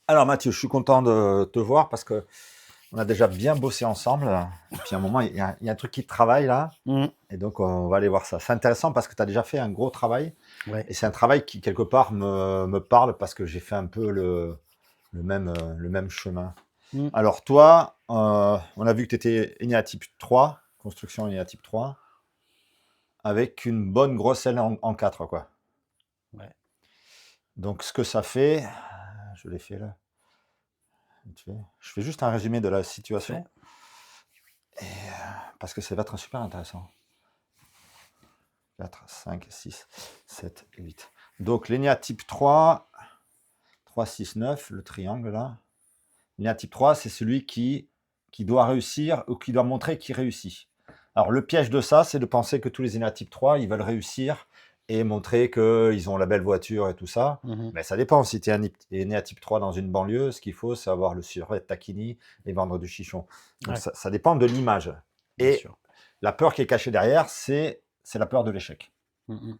Alors Mathieu, je suis content de te voir parce que on a déjà bien bossé ensemble. Et puis à un moment, il y a un truc qui travaille là. Mmh. Et donc on va aller voir ça. C'est intéressant parce que tu as déjà fait un gros travail. Ouais. Et c'est un travail qui, quelque part, me parle parce que j'ai fait un peu le même chemin. Mmh. Alors toi, on a vu que tu étais type 3, construction type 3, avec une bonne grosse aile en 4, quoi. Ouais. Donc ce que ça fait, je l'ai fait là. Je fais juste un résumé de la Fait. situation. Parce que ça va être super intéressant. 4, 5, 6, 7, 8. Donc, l'ENIA type 3, 3, 6, 9, le triangle là. L'ENIA type 3, c'est celui qui doit réussir ou qui doit montrer qu'il réussit. Alors, le piège de ça, c'est de penser que tous les ENIA type 3, ils veulent réussir et montrer qu'ils ont la belle voiture et tout ça. Mmh. Mais ça dépend. Si tu es un ENIA type 3 dans une banlieue, ce qu'il faut, c'est avoir le survêt de taquini et vendre du chichon. Donc, Ouais, ça dépend de l'image. bien Et sûr. la peur qui est cachée derrière, c'est la peur de l'échec. Mmh.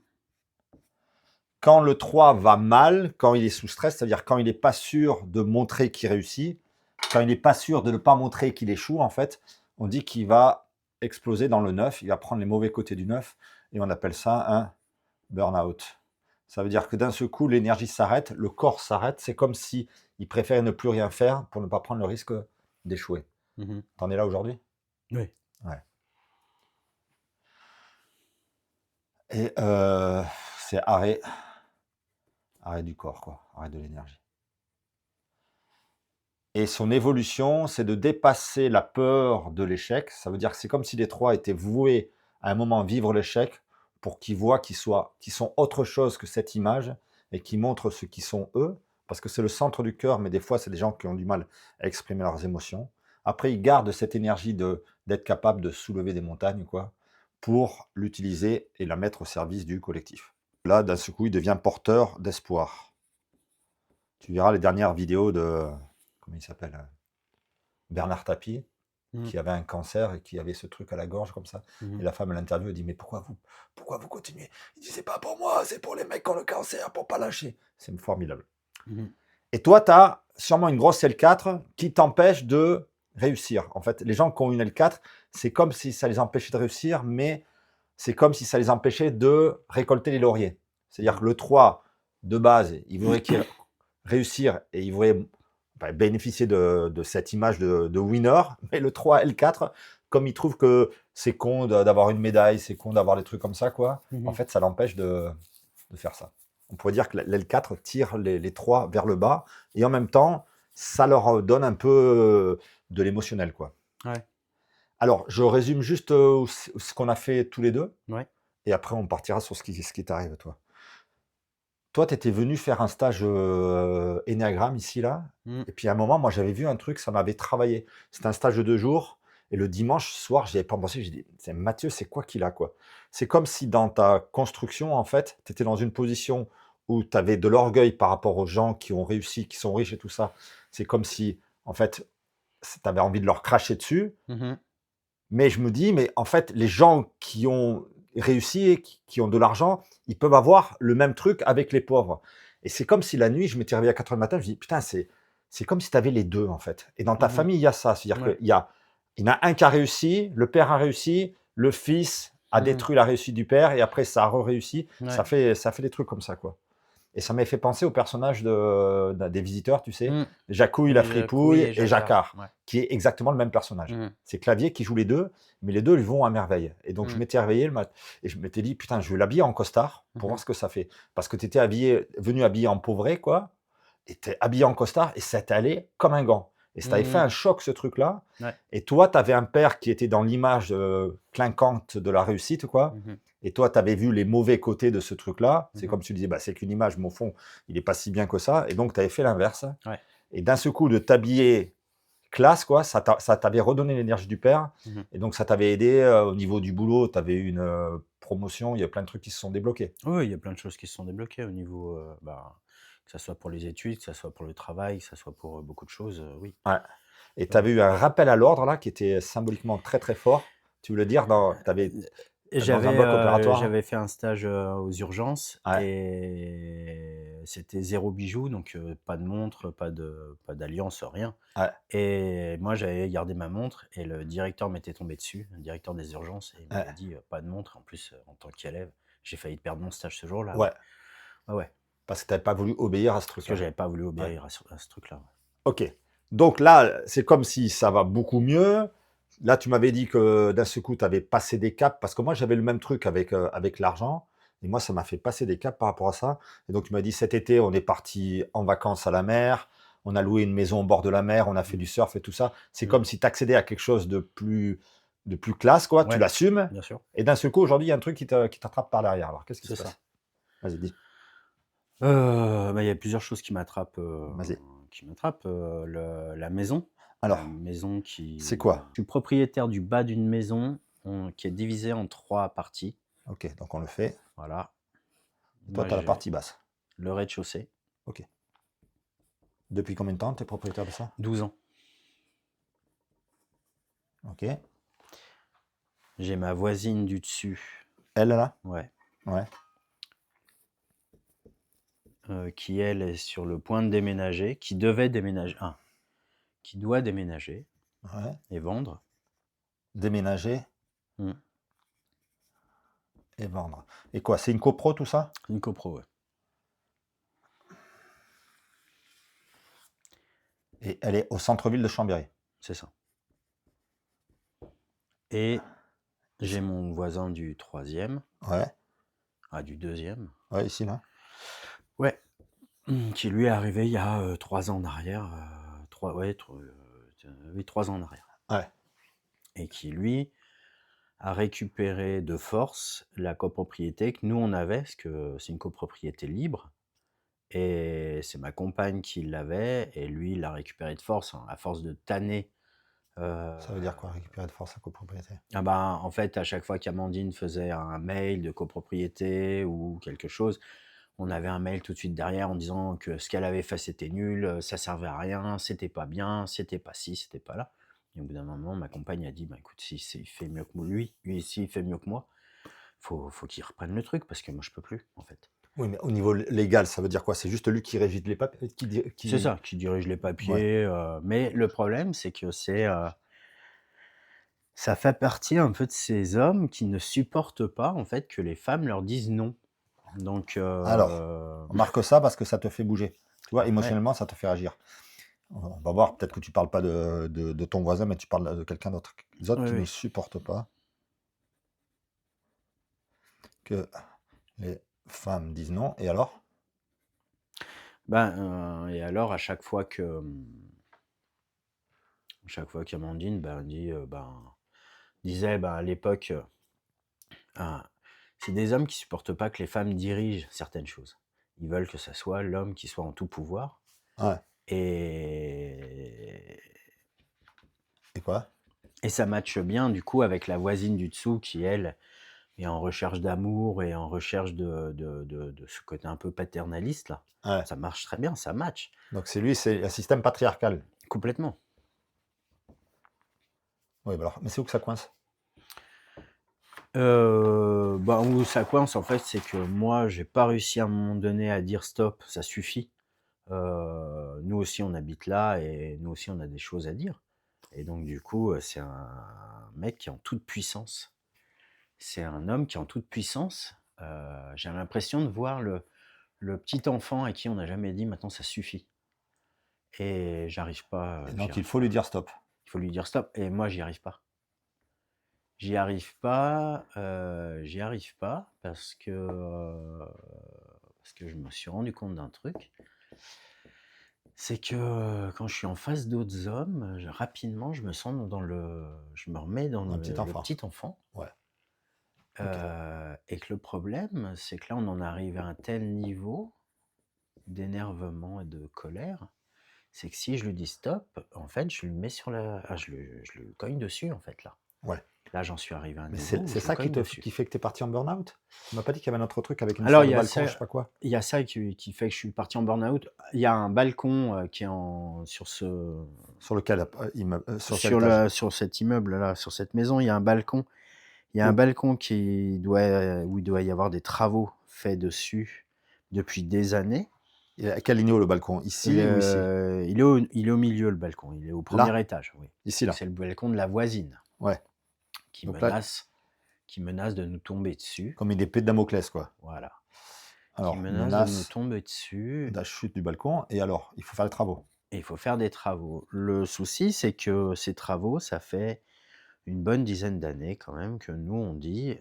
Quand le 3 va mal, quand il est sous stress, c'est-à-dire quand il n'est pas sûr de montrer qu'il réussit, quand il n'est pas sûr de ne pas montrer qu'il échoue, en fait, on dit qu'il va exploser dans le 9, il va prendre les mauvais côtés du 9, et on appelle ça un burn-out. Ça veut dire que d'un seul coup, l'énergie s'arrête, le corps s'arrête, c'est comme si il préfère ne plus rien faire pour ne pas prendre le risque d'échouer. Mmh. T'en es là aujourd'hui? Oui. Ouais. Et c'est arrêt du corps, quoi, arrêt de l'énergie. Et son évolution, c'est de dépasser la peur de l'échec. Ça veut dire que c'est comme si les 3 étaient voués à un moment vivre l'échec pour qu'ils voient qu'ils sont autre chose que cette image et qu'ils montrent ce qu'ils sont eux, parce que c'est le centre du cœur, mais des fois, c'est des gens qui ont du mal à exprimer leurs émotions. Après, ils gardent cette énergie d'être capable de soulever des montagnes, quoi, pour l'utiliser et la mettre au service du collectif. Là, d'un seul coup, il devient porteur d'espoir. Tu verras les dernières vidéos de, comment il s'appelle, Bernard Tapie, Mmh. qui avait un cancer et qui avait ce truc à la gorge comme ça. Mmh. Et la femme à l'interview, elle dit: «Mais pourquoi vous continuez?» Il dit: «C'est pas pour moi, c'est pour les mecs qui ont le cancer, pour pas lâcher.» C'est formidable. Mmh. Et toi, tu as sûrement une grosse L4 qui t'empêche de réussir. En fait, les gens qui ont une L4, c'est comme si ça les empêchait de réussir, mais c'est comme si ça les empêchait de récolter les lauriers. C'est-à-dire Mmh. que le 3, de base, il voudrait réussir et il voudrait bénéficier de cette image de winner, mais le 3 L4, comme il trouve que c'est con d'avoir une médaille, c'est con d'avoir des trucs comme ça, quoi, en Mmh. fait, ça l'empêche de faire ça. On pourrait dire que l'L4 tire les 3 vers le bas, et en même temps, ça leur donne un peu de l'émotionnel, quoi. Ouais. Alors, je résume juste ce qu'on a fait tous les deux, Ouais. et après on partira sur ce qui t'arrive, toi. Toi, tu étais venu faire un stage Enneagramme ici, là, Mmh. et puis à un moment, moi, j'avais vu un truc, ça m'avait travaillé. C'était un stage de 2 jours, et le dimanche soir, j'y avais pas pensé, j'ai dit: «C'est Mathieu, c'est quoi qu'il a, quoi?» C'est comme si dans ta construction, en fait, tu étais dans une position où tu avais de l'orgueil par rapport aux gens qui ont réussi, qui sont riches et tout ça. C'est comme si, en fait, tu avais envie de leur cracher dessus, Mmh. mais je me dis: «Mais en fait, les gens qui ont réussi et qui ont de l'argent, ils peuvent avoir le même truc avec les pauvres.» Et c'est comme si la nuit, je m'étais réveillé à 4 heures du matin, je me dis: «Putain, c'est comme si tu avais les 2 en fait.» Et dans ta Mmh. famille, il y a ça. C'est-à-dire Ouais. il y en a un qui a réussi, le père a réussi, le fils a Mmh. détruit la réussite du père et après ça a réussi. Ouais. Ça fait des trucs comme ça, quoi. Et ça m'a fait penser au personnage des Visiteurs, tu sais? Mmh. Jacouille la Oui, Jacouille fripouille et et Jacquard. Jacquard, Ouais. qui est exactement le même personnage. Mmh. C'est Clavier qui joue les 2, mais les 2 lui vont à merveille. Et donc je Mmh. m'étais réveillé le mat et je m'étais dit: «Putain, je vais l'habiller en costard pour voir Mmh. ce que ça fait.» Parce que tu étais venu habillé en pauvré, quoi, et tu es habillé en costard et ça t'allait comme un gant. Et ça t'avait fait Mmh. un choc, ce truc-là. Ouais. Et toi, tu avais un père qui était dans l'image clinquante de la réussite, quoi. Mmh. Et toi, tu avais vu les mauvais côtés de ce truc-là. C'est Mmh. comme si tu disais: «Bah, c'est qu'une image, mais au fond, il est pas si bien que ça.» Et donc, tu avais fait l'inverse. Ouais. Et d'un seul coup, de t'habiller classe, quoi, ça t'avait redonné l'énergie du père. Mmh. Et donc, ça t'avait aidé au niveau du boulot. Tu avais eu une promotion. Il y a plein de trucs qui se sont débloqués. Oui, il y a plein de choses qui se sont débloquées au niveau, que ça soit pour les études, que ça soit pour le travail, que ça soit pour, beaucoup de choses, oui. Ouais. Et tu Ouais. avais eu un rappel à l'ordre, là, qui était symboliquement très, très fort. Tu veux le dire tu avais Et dans un bloc opératoire? j'avais fait un stage, aux urgences Ouais. et c'était 0 bijoux, donc pas de montre, pas d'alliance, rien. Ouais, Et moi, j'avais gardé ma montre et le directeur m'était tombé dessus, le directeur des urgences, et il ouais, m'avait dit: «Pas de montre». En plus, en tant qu'élève, j'ai failli perdre mon stage ce jour-là, ouais. ouais, Ouais, ouais, parce que tu pas voulu obéir à ce parce que truc-là. j'avais pas voulu Ouais. obéir à ce truc-là, ouais. OK. Donc là, c'est comme si ça va beaucoup mieux. Là, tu m'avais dit que d'un seul coup, tu avais passé des caps parce que moi, j'avais le même truc avec l'argent et moi, ça m'a fait passer des caps par rapport à ça et donc tu m'as dit: «Cet été, on est parti en vacances à la mer, on a loué une maison au bord de la mer, on a fait Mmh. du surf et tout ça». C'est Mmh. comme si tu accédais à quelque chose de plus classe, quoi, tu Ouais, l'assumes bien sûr, et d'un seul coup, aujourd'hui, il y a un truc qui t'attrape par derrière. Alors qu'est-ce qui se c'est ça. passe? Vas-y, dis. Bah, il y a plusieurs choses Vas-y. qui m'attrapent, le la Alors, maison c'est qui quoi? je suis propriétaire du bas d'une maison, qui est divisée en 3 parties, OK, donc on le fait. voilà. Et toi, Moi, tu as la j'ai partie basse. le rez-de-chaussée, OK. Depuis combien de temps tu es propriétaire de ça? 12 ans. OK. J'ai ma voisine du dessus, Elle, là? ouais, Ouais, qui elle est sur le point de déménager, qui devait déménager, qui doit déménager ouais. et vendre. Déménager Mmh. et vendre. Et quoi, c'est une copro tout ça? Une copro, ouais, Et elle est au centre-ville de Chambéry? c'est ça. Et Et j'ai c'est mon voisin du troisième, ouais, du deuxième, ouais, ici, là? ouais, qui lui est arrivé il y a, 3 ans en arrière, 3 ouais, oui 3 ans en arrière, Ouais, et qui lui a récupéré de force la copropriété que nous on avait, parce que c'est une copropriété libre, et c'est ma compagne qui l'avait et lui il l'a récupéré de force, hein, à force de tanner, heu, ça veut dire quoi, récupérer de force la copropriété? ah ben, en fait, à chaque fois qu'Amandine faisait un mail de copropriété ou quelque chose, on avait un mail tout de suite derrière en disant que ce qu'elle avait fait, c'était nul, ça servait à rien, c'était pas bien, c'était pas ci, c'était pas là. Et au bout d'un moment, ma compagne a dit: «Bah, écoute, si il fait mieux que lui s'il fait mieux que moi, faut qu'il reprenne le truc parce que moi je peux plus, en fait». Oui, mais au niveau légal, ça veut dire quoi? C'est juste lui qui régit les papiers C'est qui ça, qui dirige les ouais, papiers, mais le problème, c'est que ça fait partie un peu de ces hommes qui ne supportent pas, en fait, que les femmes leur disent non. Donc alors, on marque ça parce que ça te fait bouger. Tu vois, ouais, émotionnellement, ça te fait agir. On va voir, peut-être que tu parles pas de ton voisin, mais tu parles de quelqu'un d'autre. Les autres oui, qui ne oui. supportent pas que les femmes disent non et alors? Ben, et alors à chaque fois qu'Amandine, ben, disait, ben, à l'époque, ah, c'est des hommes qui supportent pas que les femmes dirigent certaines choses. Ils veulent que ça soit l'homme qui soit en tout pouvoir, Ouais, et et quoi? ça matche bien du coup avec la voisine du dessous qui elle, est en recherche d'amour et en recherche de ce côté un peu paternaliste là. Ouais, Ça marche très bien, ça match donc c'est lui, c'est un système patriarcal. complètement. Oui, bah, alors mais c'est où que ça coince? Bah, où ça coince en fait, c'est que moi j'ai pas réussi à un moment donné à dire: «Stop, ça suffit». Nous aussi on habite là et nous aussi on a des choses à dire, et donc du coup, c'est un mec qui est en toute puissance. C'est un homme qui est en toute puissance. J'ai l'impression de voir le petit enfant à qui on n'a jamais dit: «Maintenant ça suffit», et Et j'y donc il arrive faut lui pas. dire stop. Il faut lui dire: «Stop», et moi j'y arrive pas. J'y arrive pas parce que je me suis rendu compte d'un truc, c'est que, quand je suis en face d'autres hommes, rapidement je me sens je me remets dans Un petit le enfant. petit enfant, Ouais, OK. et que le problème, c'est que là, on en arrive à un tel niveau d'énervement et de colère, c'est que si je lui dis: «Stop», en fait, je lui mets sur la je le cogne dessus, en fait, là. Ouais. Là, j'en suis arrivé à un Mais niveau où c'est je le ça cogne dessus. qui fait que tu es parti en burn-out? Tu m'as pas dit qu'il y avait un autre truc avec une Alors histoire de balcon, je sais pas quoi? il y a ça qui fait que je suis parti en burn-out. Il y a un balcon, qui est Sur lequel, sur quel étage? sur cet immeuble-là, sur cette maison, il y a un balcon. Il y a un Où? balcon où il doit y avoir des travaux faits dessus depuis des années. Et à quel niveau le balcon? Ici ou ici? Il est au milieu, le balcon. Il est au Là? premier étage, oui. Ici, là? C'est le balcon de la voisine Ouais. qui Donc là, menace de nous tomber dessus. comme une épée de Damoclès, quoi. Voilà. Qui Alors, menace de nous menace tomber dessus. de la chute du balcon et alors, il faut faire les travaux. Et il faut faire des travaux. Le souci, c'est que ces travaux, ça fait une bonne dizaine d'années quand même que nous, on dit,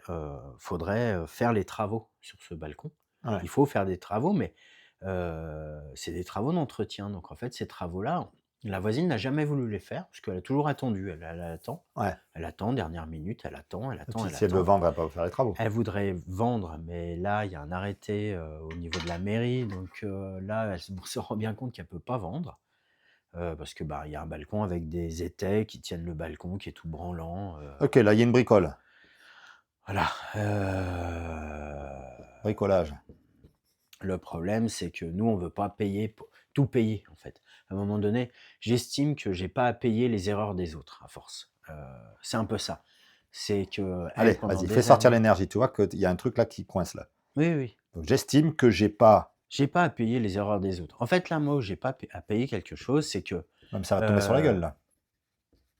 faudrait, faire les travaux sur ce balcon. Ouais. Il faut faire des travaux, mais c'est des travaux d'entretien. Donc en fait, ces travaux-là, la voisine n'a jamais voulu les faire parce qu'elle a toujours attendu. Elle attend. Ouais. Elle attend, dernière minute, elle attend, elle attend, Si elle elle veut attend. vendre, elle va pas faire les travaux. Elle voudrait vendre, mais là, il y a un arrêté, au niveau de la mairie. Donc là, elle se rend bien compte qu'elle peut pas vendre. Parce que, bah, il y a un balcon avec des étais qui tiennent le balcon, qui est tout branlant, OK, là, il y a une bricole. voilà, Bricolage. le problème, c'est que nous, on veut pas payer pour tout payer, en fait. À un moment donné, j'estime que j'ai pas à payer les erreurs des autres, à force. C'est un peu ça. C'est qu'elle, Allez, pendant vas-y, fais des sortir années l'énergie. Tu vois qu'il y a un truc là qui coince là. oui, oui, Donc j'estime que j'ai pas à payer les erreurs des autres. En fait, là, moi, où j'ai pas à payer quelque chose, c'est que, même ça va te tomber sur la gueule là.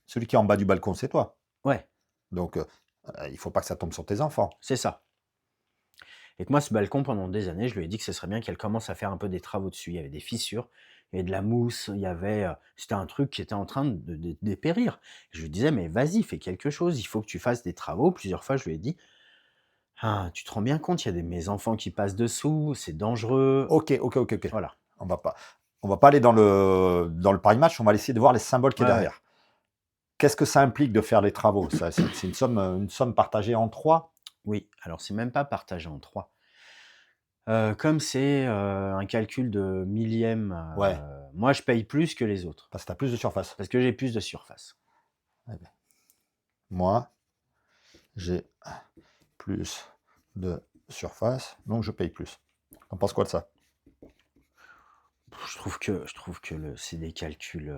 Celui qui est en bas du balcon, c'est toi. ouais, Donc il faut pas que ça tombe sur tes enfants. c'est ça. Et que moi, ce balcon, pendant des années, je lui ai dit que ce serait bien qu'elle commence à faire un peu des travaux dessus. Il y avait des fissures, il y avait de la mousse, il y avait, c'était un truc qui était en train de dépérir. Je lui disais: «Mais vas-y, fais quelque chose, il faut que tu fasses des travaux». Plusieurs fois, je lui ai dit: «Ah, tu te rends bien compte, il y a mes enfants qui passent dessous, c'est dangereux». OK, OK, OK, OK. Voilà. On va pas aller dans le pari match, on va essayer de voir les symboles qu'il y a Ouais, ouais. derrière. Qu'est-ce que ça implique de faire les travaux? C'est une somme partagée en 3. Oui, alors c'est même pas partagé en 3. Comme c'est, un calcul de millième, Ouais, moi, je paye plus que les autres parce que tu as plus de surface. parce que j'ai plus de surface. Moi, j'ai plus de surface, donc je paye plus. Tu en penses quoi de ça? Je trouve que c'est des calculs,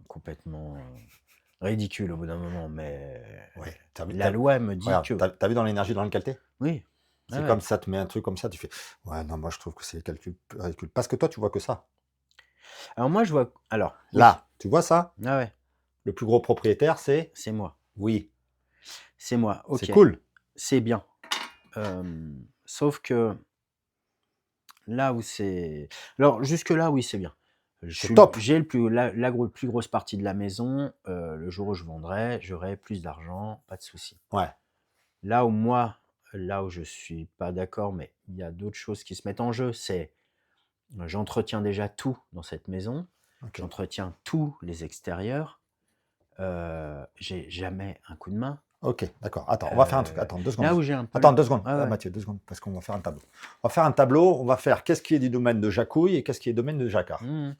complètement, ridicules au bout d'un moment, mais Ouais, tu as vu la loi me dit regarde, que tu as vu dans l'énergie dans lequel tu es? oui, ouais, C'est ouais. comme ça te met un truc comme ça, tu fais: «Ouais, non, moi je trouve que c'est des calculs ridicules». Parce que toi, tu vois que ça. Alors moi, je vois alors oui, Là, tu vois ça? ah ouais, Le plus gros propriétaire, c'est c'est moi, oui, c'est OK, cool, c'est bien. Sauf que là où c'est alors jusque là, oui, c'est bien. c'est top. J'ai le plus plus grosse partie de la maison, le jour où je vendrai, j'aurai plus d'argent, pas de souci. Ouais, Là où moi, là où je suis pas d'accord, mais il y a d'autres choses qui se mettent en jeu, c'est j'entretiens déjà tout dans cette maison, OK. j'entretiens tous les extérieurs, j'ai jamais un coup de main. OK, d'accord. Attends, on va faire un truc. Attends 2 secondes. Là où j'ai un peu Attends 2 secondes, ouais, ouais. Mathieu, 2 secondes, parce qu'on va faire un tableau. On va faire un tableau, on va faire qu'est-ce qui est du domaine de Jacouille et qu'est-ce qui est domaine de Jacquard. Mmh.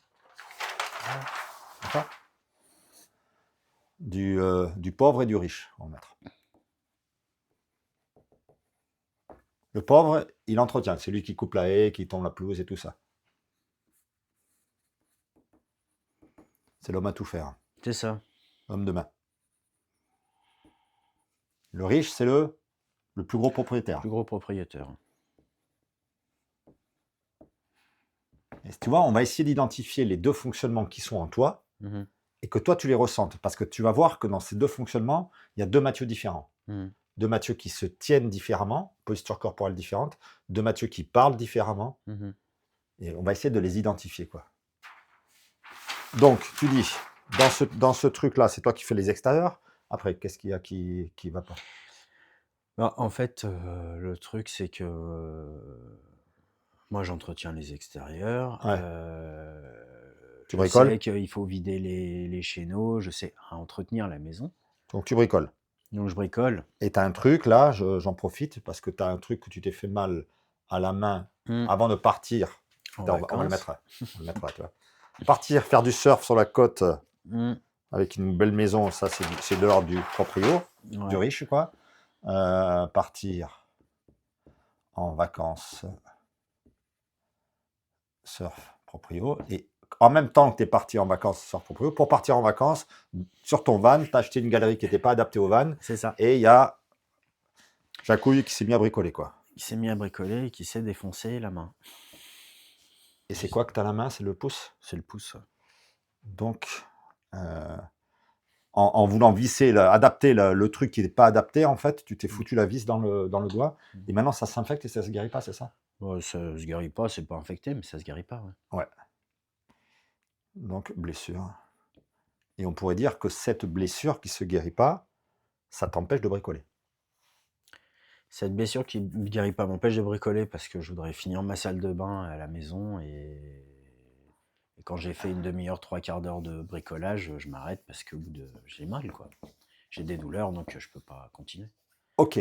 D'accord? Du pauvre et du riche, on va mettre. Le pauvre, il entretient, c'est lui qui coupe la haie, qui tombe la pelouse et tout ça. C'est l'homme à tout faire, C'est ça, l'homme de main. Le riche, c'est le plus gros propriétaire. plus gros propriétaire. Et tu vois, on va essayer d'identifier les 2 fonctionnements qui sont en toi Mmh. et que toi, tu les ressentes. Parce que tu vas voir que dans ces 2 fonctionnements, il y a 2 Mathieu différents. Mmh. 2 Mathieu qui se tiennent différemment, posture corporelle différente, 2 Mathieu qui parlent différemment, Mmh. et on va essayer de les identifier, quoi. Donc, tu dis, dans ce truc-là, c'est toi qui fais les extérieurs. Après, qu'est-ce qu'il y a qui va pas? Bah, en fait, le truc, c'est que, moi, j'entretiens les extérieurs, Ouais, tu je sais bricoles, qu'il faut vider les chéneaux, je sais à entretenir la maison, donc tu bricoles. donc je bricole. Et tu as un truc là, j'en profite parce que tu as un truc que tu t'es fait mal à la main Mmh. avant de partir. En Attends, on va le vacances. mettre, tu vois. Partir faire du surf sur la côte, Mmh. avec une belle maison, ça c'est de l'ordre du proprio, du Ouais. riche quoi. Partir en vacances, surf proprio et en même temps que tu es parti en vacances surf proprio, pour partir en vacances, sur ton van, tu as acheté une galerie qui était pas adaptée au van C'est ça. et il y a Jacouille qui s'est mis à bricoler quoi. Il s'est mis à bricoler et qui s'est défoncé la main. Et c'est quoi que tu as la main? C'est le pouce? C'est le pouce. Donc, euh, en voulant visser, adapter le truc qui n'est pas adapté, en fait, tu t'es foutu la vis dans le doigt, et maintenant ça s'infecte et ça se guérit pas, c'est ça? Ouais, ça se guérit pas, c'est pas infecté, mais ça se guérit pas, ouais. Ouais. Donc, blessure. Et on pourrait dire que cette blessure qui se guérit pas, ça t'empêche de bricoler. Cette blessure qui me guérit pas m'empêche de bricoler parce que je voudrais finir ma salle de bain à la maison et quand j'ai fait une demi-heure, 3/4 d'heure de bricolage, je m'arrête parce que j'ai mal, quoi. J'ai des douleurs, donc je peux pas continuer. Ok.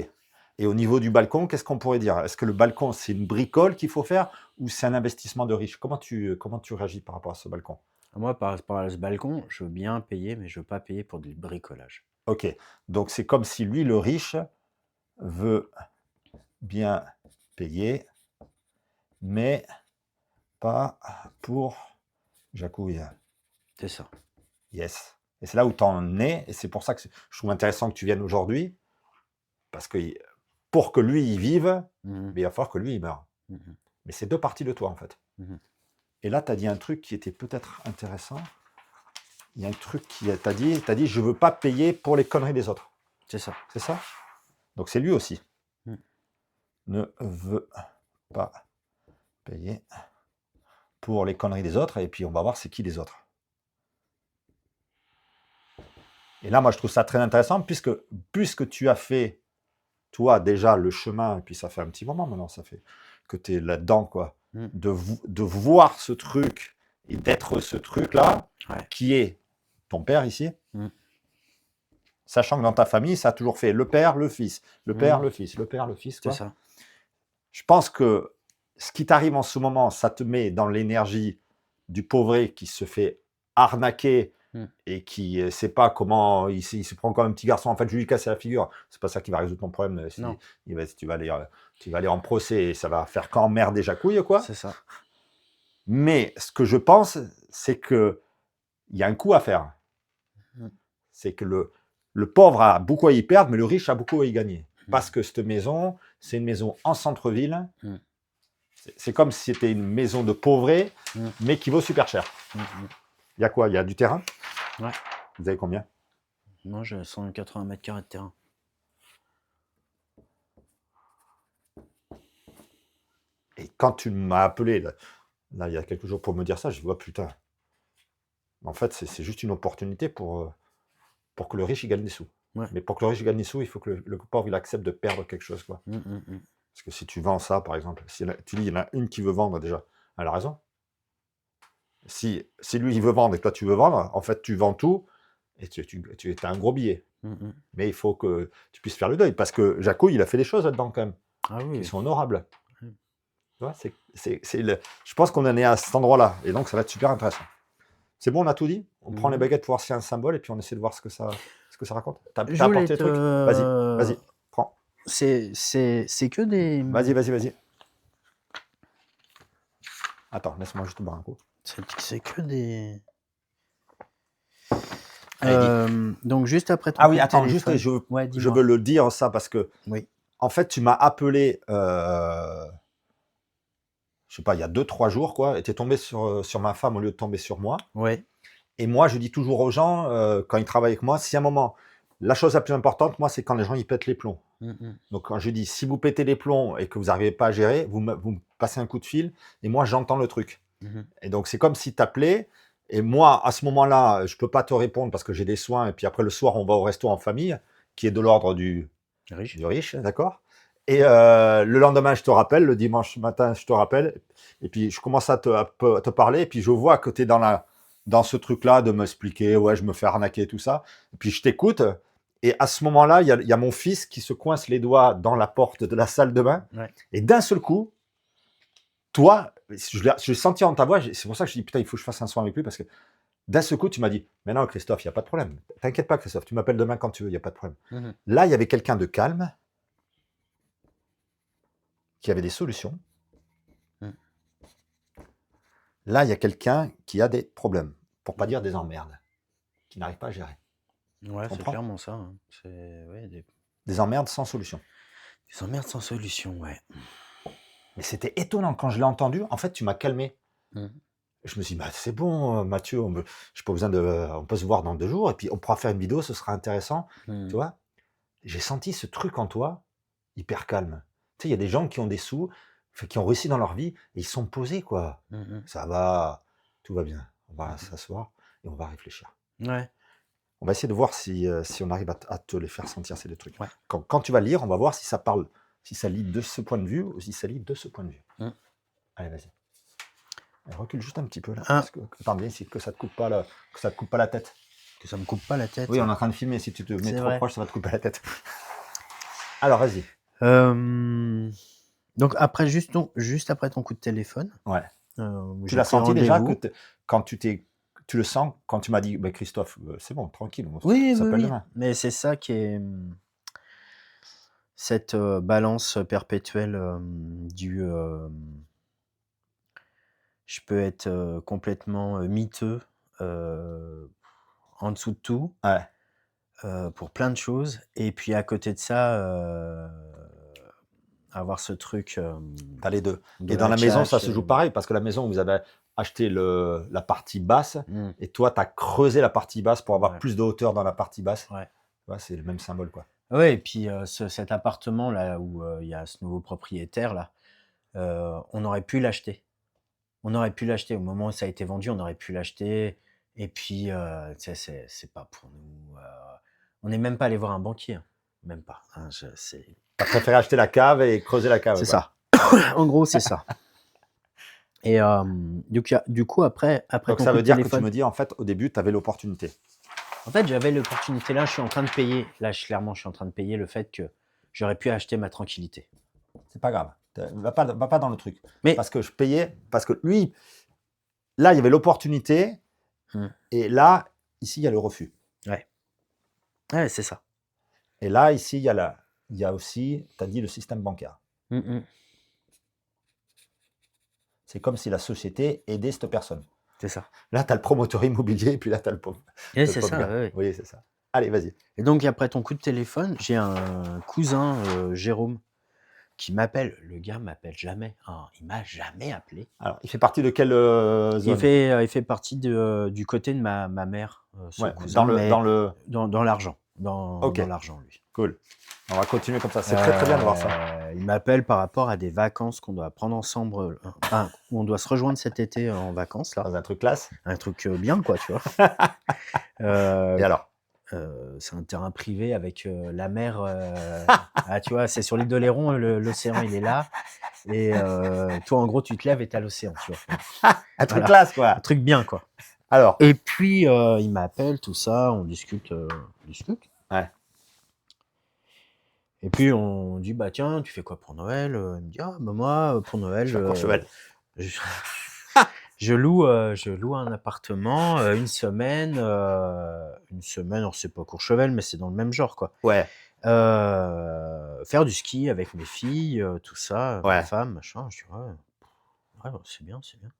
Et au niveau du balcon, qu'est-ce qu'on pourrait dire? Est-ce que le balcon, c'est une bricole qu'il faut faire ou c'est un investissement de riche? Comment tu réagis par rapport à ce balcon? Moi, par rapport à ce balcon, je veux bien payer, mais je veux pas payer pour du bricolage. Ok. Donc c'est comme si lui, le riche, veut bien payer, mais pas pour Jacouille. C'est ça. Yes. Et c'est là où tu en es, et c'est pour ça que je trouve intéressant que tu viennes aujourd'hui, parce que pour que lui, il vive, Mhm. il va falloir que lui, il meure. Mhm. Mais c'est deux parties de toi, en fait. Mhm. Et là, tu as dit un truc qui était peut-être intéressant. Il y a un truc t'as dit, je veux pas payer pour les conneries des autres. C'est ça. C'est ça? Donc c'est lui aussi. Mm. Ne veut pas payer pour les conneries des autres, et puis on va voir c'est qui les autres. Et là, moi, je trouve ça très intéressant, puisque tu as fait, toi, déjà, le chemin, et puis ça fait un petit moment maintenant, ça fait que tu es là-dedans, quoi, Mm. de voir ce truc et d'être ce truc-là, Ouais. qui est ton père ici, Mm. sachant que dans ta famille, ça a toujours fait le père, le fils, le père, Mm. le fils, le père, le fils, quoi. C'est ça. Je pense que ce qui t'arrive en ce moment, ça te met dans l'énergie du pauvré qui se fait arnaquer et qui ne sait pas comment. Il se prend comme un petit garçon. En fait, je lui casse la figure. C'est pas ça qui va résoudre ton problème. Non. Tu vas aller en procès et ça va faire qu'emmerder Jacouille, quoi. C'est ça. Mais ce que je pense, c'est qu'il y a un coup à faire. C'est que le pauvre a beaucoup à y perdre, mais le riche a beaucoup à y gagner. Parce que cette maison, c'est une maison en centre-ville. C'est comme si c'était une maison de pauvré, mais qui vaut super cher. Il y a quoi? Il y a du terrain? Ouais. Vous avez combien? Moi, j'ai 180 mètres carrés de terrain. Et quand tu m'as appelé, là, il y a quelques jours, pour me dire ça, je dis, oh, putain. En fait, c'est juste une opportunité pour que le riche il gagne des sous. Ouais. Mais pour que le riche gagne des sous, il faut que le pauvre il accepte de perdre quelque chose, quoi. Parce que si tu vends ça, par exemple, tu dis, il y en a une qui veut vendre déjà, elle a raison. Si lui, il veut vendre et toi, tu veux vendre, en fait, tu vends tout et tu as un gros billet. Mais il faut que tu puisses faire le deuil, parce que Jaco, il a fait des choses là-dedans, quand même, qui sont honorables. Tu vois, je pense qu'on en est à cet endroit-là, et donc ça va être super intéressant. C'est bon, on a tout dit? On prend les baguettes pour voir s'il y a un symbole, et puis on essaie de voir ce que ça raconte. T'as apporté des trucs? Vas-y, prends. C'est que des... Vas-y. Attends, laisse-moi juste boire un coup. C'est que des... Allez, donc juste après ton ah oui, attends, téléphone... juste, Ouais, je veux le dire ça, parce que, oui. En fait, tu m'as appelé, je sais pas, il y a 2-3 jours, quoi, et tu es tombé sur ma femme au lieu de tomber sur moi. Ouais. Et moi, je dis toujours aux gens, quand ils travaillent avec moi, si à un moment, la chose la plus importante, moi, c'est quand les gens, ils pètent les plombs. Donc, quand je dis, si vous pétez les plombs et que vous n'arrivez pas à gérer, vous me passez un coup de fil, et moi, j'entends le truc. Et donc, c'est comme si tu appelais, et moi, à ce moment-là, je ne peux pas te répondre parce que j'ai des soins, et puis après, le soir, on va au resto en famille, qui est de l'ordre du riche, d'accord. Et le lendemain, je te rappelle, le dimanche matin, je te rappelle, et puis je commence à te parler, et puis je vois que tu es dans ce truc-là de m'expliquer, ouais, je me fais arnaquer, tout ça. Et puis je t'écoute, et à ce moment-là, il y a mon fils qui se coince les doigts dans la porte de la salle de bain, et d'un seul coup, toi, je l'ai senti en ta voix, c'est pour ça que je dis, putain, il faut que je fasse un soin avec lui, parce que d'un seul coup, tu m'as dit, mais non, Christophe, il n'y a pas de problème. T'inquiète pas, Christophe, tu m'appelles demain quand tu veux, il n'y a pas de problème. Là, il y avait quelqu'un de calme, qui avait des solutions. Là, il y a quelqu'un qui a des problèmes, pour pas dire des emmerdes, qui n'arrive pas à gérer. Ouais, c'est clairement ça. Hein. C'est des emmerdes sans solution. Des emmerdes sans solution, ouais. Mais c'était étonnant quand je l'ai entendu. En fait, tu m'as calmé. Mmh. Je me suis dit: «Bah, c'est bon, Mathieu, j'ai pas besoin de on peut se voir dans 2 jours et puis on pourra faire une vidéo, ce sera intéressant». Tu Mmh. vois? J'ai senti ce truc en toi, hyper calme. Tu sais, il y a des gens qui ont des sous, qui ont réussi dans leur vie et ils sont posés, quoi. Mmh mh. «Ça va, tout va bien. On va Mmh s'asseoir et on va réfléchir». mh. Ouais, On va essayer de voir si on arrive à te les faire sentir ces 2 trucs. ouais. Quand tu vas lire, on va voir si ça parle, si ça lit de ce point de vue ou si ça lit de ce point de vue. Mmh. Allez, vas-y. Recule juste un petit peu là, Ah, parce que attends bien ici, que ça te coupe pas la tête. que ça me coupe pas la tête. Oui, on est en train de filmer, si tu te mets C'est trop vrai. proche, ça va te couper la tête. Alors vas-y. Donc après juste après ton coup de téléphone, Ouais. Tu j'ai l'as pris senti déjà rendez-vous. quand tu le sens, quand tu m'as dit: «Bah, Christophe, c'est bon, tranquille, on Oui, oui, s'appelle oui, demain». mais c'est ça qui est, cette, balance perpétuelle, je peux être, complètement, miteux, heu, en dessous de tout, Ouais, pour plein de choses et puis à côté de ça, avoir ce truc, tu as les 2 de et dans la la maison, ça tchatche, se joue pareil parce que la maison, vous avez acheté la partie basse mmh, et toi, tu as creusé la partie basse pour avoir ouais, plus de hauteur dans la partie basse. Tu ouais. vois, c'est le même symbole, quoi. Ouais et puis, cet appartement là où, il y a ce nouveau propriétaire là, on aurait pu l'acheter. On aurait pu l'acheter au moment où ça a été vendu, on aurait pu l'acheter et puis, tu sais, c'est pas pour nous, on n'est même pas allé voir un banquier, hein, même pas, hein, je Tu as préféré acheter la cave et creuser la cave, c'est quoi. ça. En gros, c'est ça et du coup après Donc ton ça coup veut de dire que tu téléphone, me dis, en fait, au début, tu avais l'opportunité. en fait, j'avais l'opportunité là, je suis en train de payer, là, clairement, je suis en train de payer le fait que j'aurais pu acheter ma tranquillité. C'est pas grave. Va pas dans le truc. Mais Parce que je payais, parce que lui, là, il y avait l'opportunité mmh, et là, ici, il y a le refus. ouais, ouais, c'est ça. Et là, ici, il y a aussi, tu as dit, le système bancaire. Mmh mh, C'est comme si la société aidait cette personne. c'est ça Là, tu as le promoteur immobilier et puis là, tu as et le c'est pauvre ça, gars. ouais, ouais Oui, c'est ça. Allez, vas-y. et donc après ton coup de téléphone, j'ai un cousin, Jérôme, qui m'appelle. Le gars m'appelle jamais, hein, il m'a jamais appelé. Alors, il fait partie de quelle zone? Il fait partie du côté de ma mère, ce Ouais, dans cousin, le, mais dans le. dans l'argent, Ok, dans l'argent lui. cool. On va continuer comme ça. C'est très très bien de voir ça. Il m'appelle par rapport à des vacances qu'on doit prendre ensemble, enfin, où on doit se rejoindre cet été en vacances là. Dans un truc classe. Un truc, bien quoi, tu vois? Et Heu alors? c'est un terrain privé avec, la mer, ah tu vois? C'est sur l'île d'Oléron, l'océan il est là et toi en gros tu te lèves et tu as l'océan, tu vois? Un truc Voilà, classe, un quoi. truc bien quoi Alors? et puis, il m'appelle tout ça, on discute Ouais. et puis on dit: «Bah tiens, tu fais quoi pour Noël?» Il me dit: «Ah bah moi, pour Je Noël, suis à Courchevel. je je loue un appartement, 1 semaine, alors c'est pas Courchevel mais c'est dans le même genre quoi. Ouais, Faire du ski avec mes filles, tout ça, ma ouais, femme, machin». Je dis: «Ouais, ouais, bah, c'est bien, c'est bien».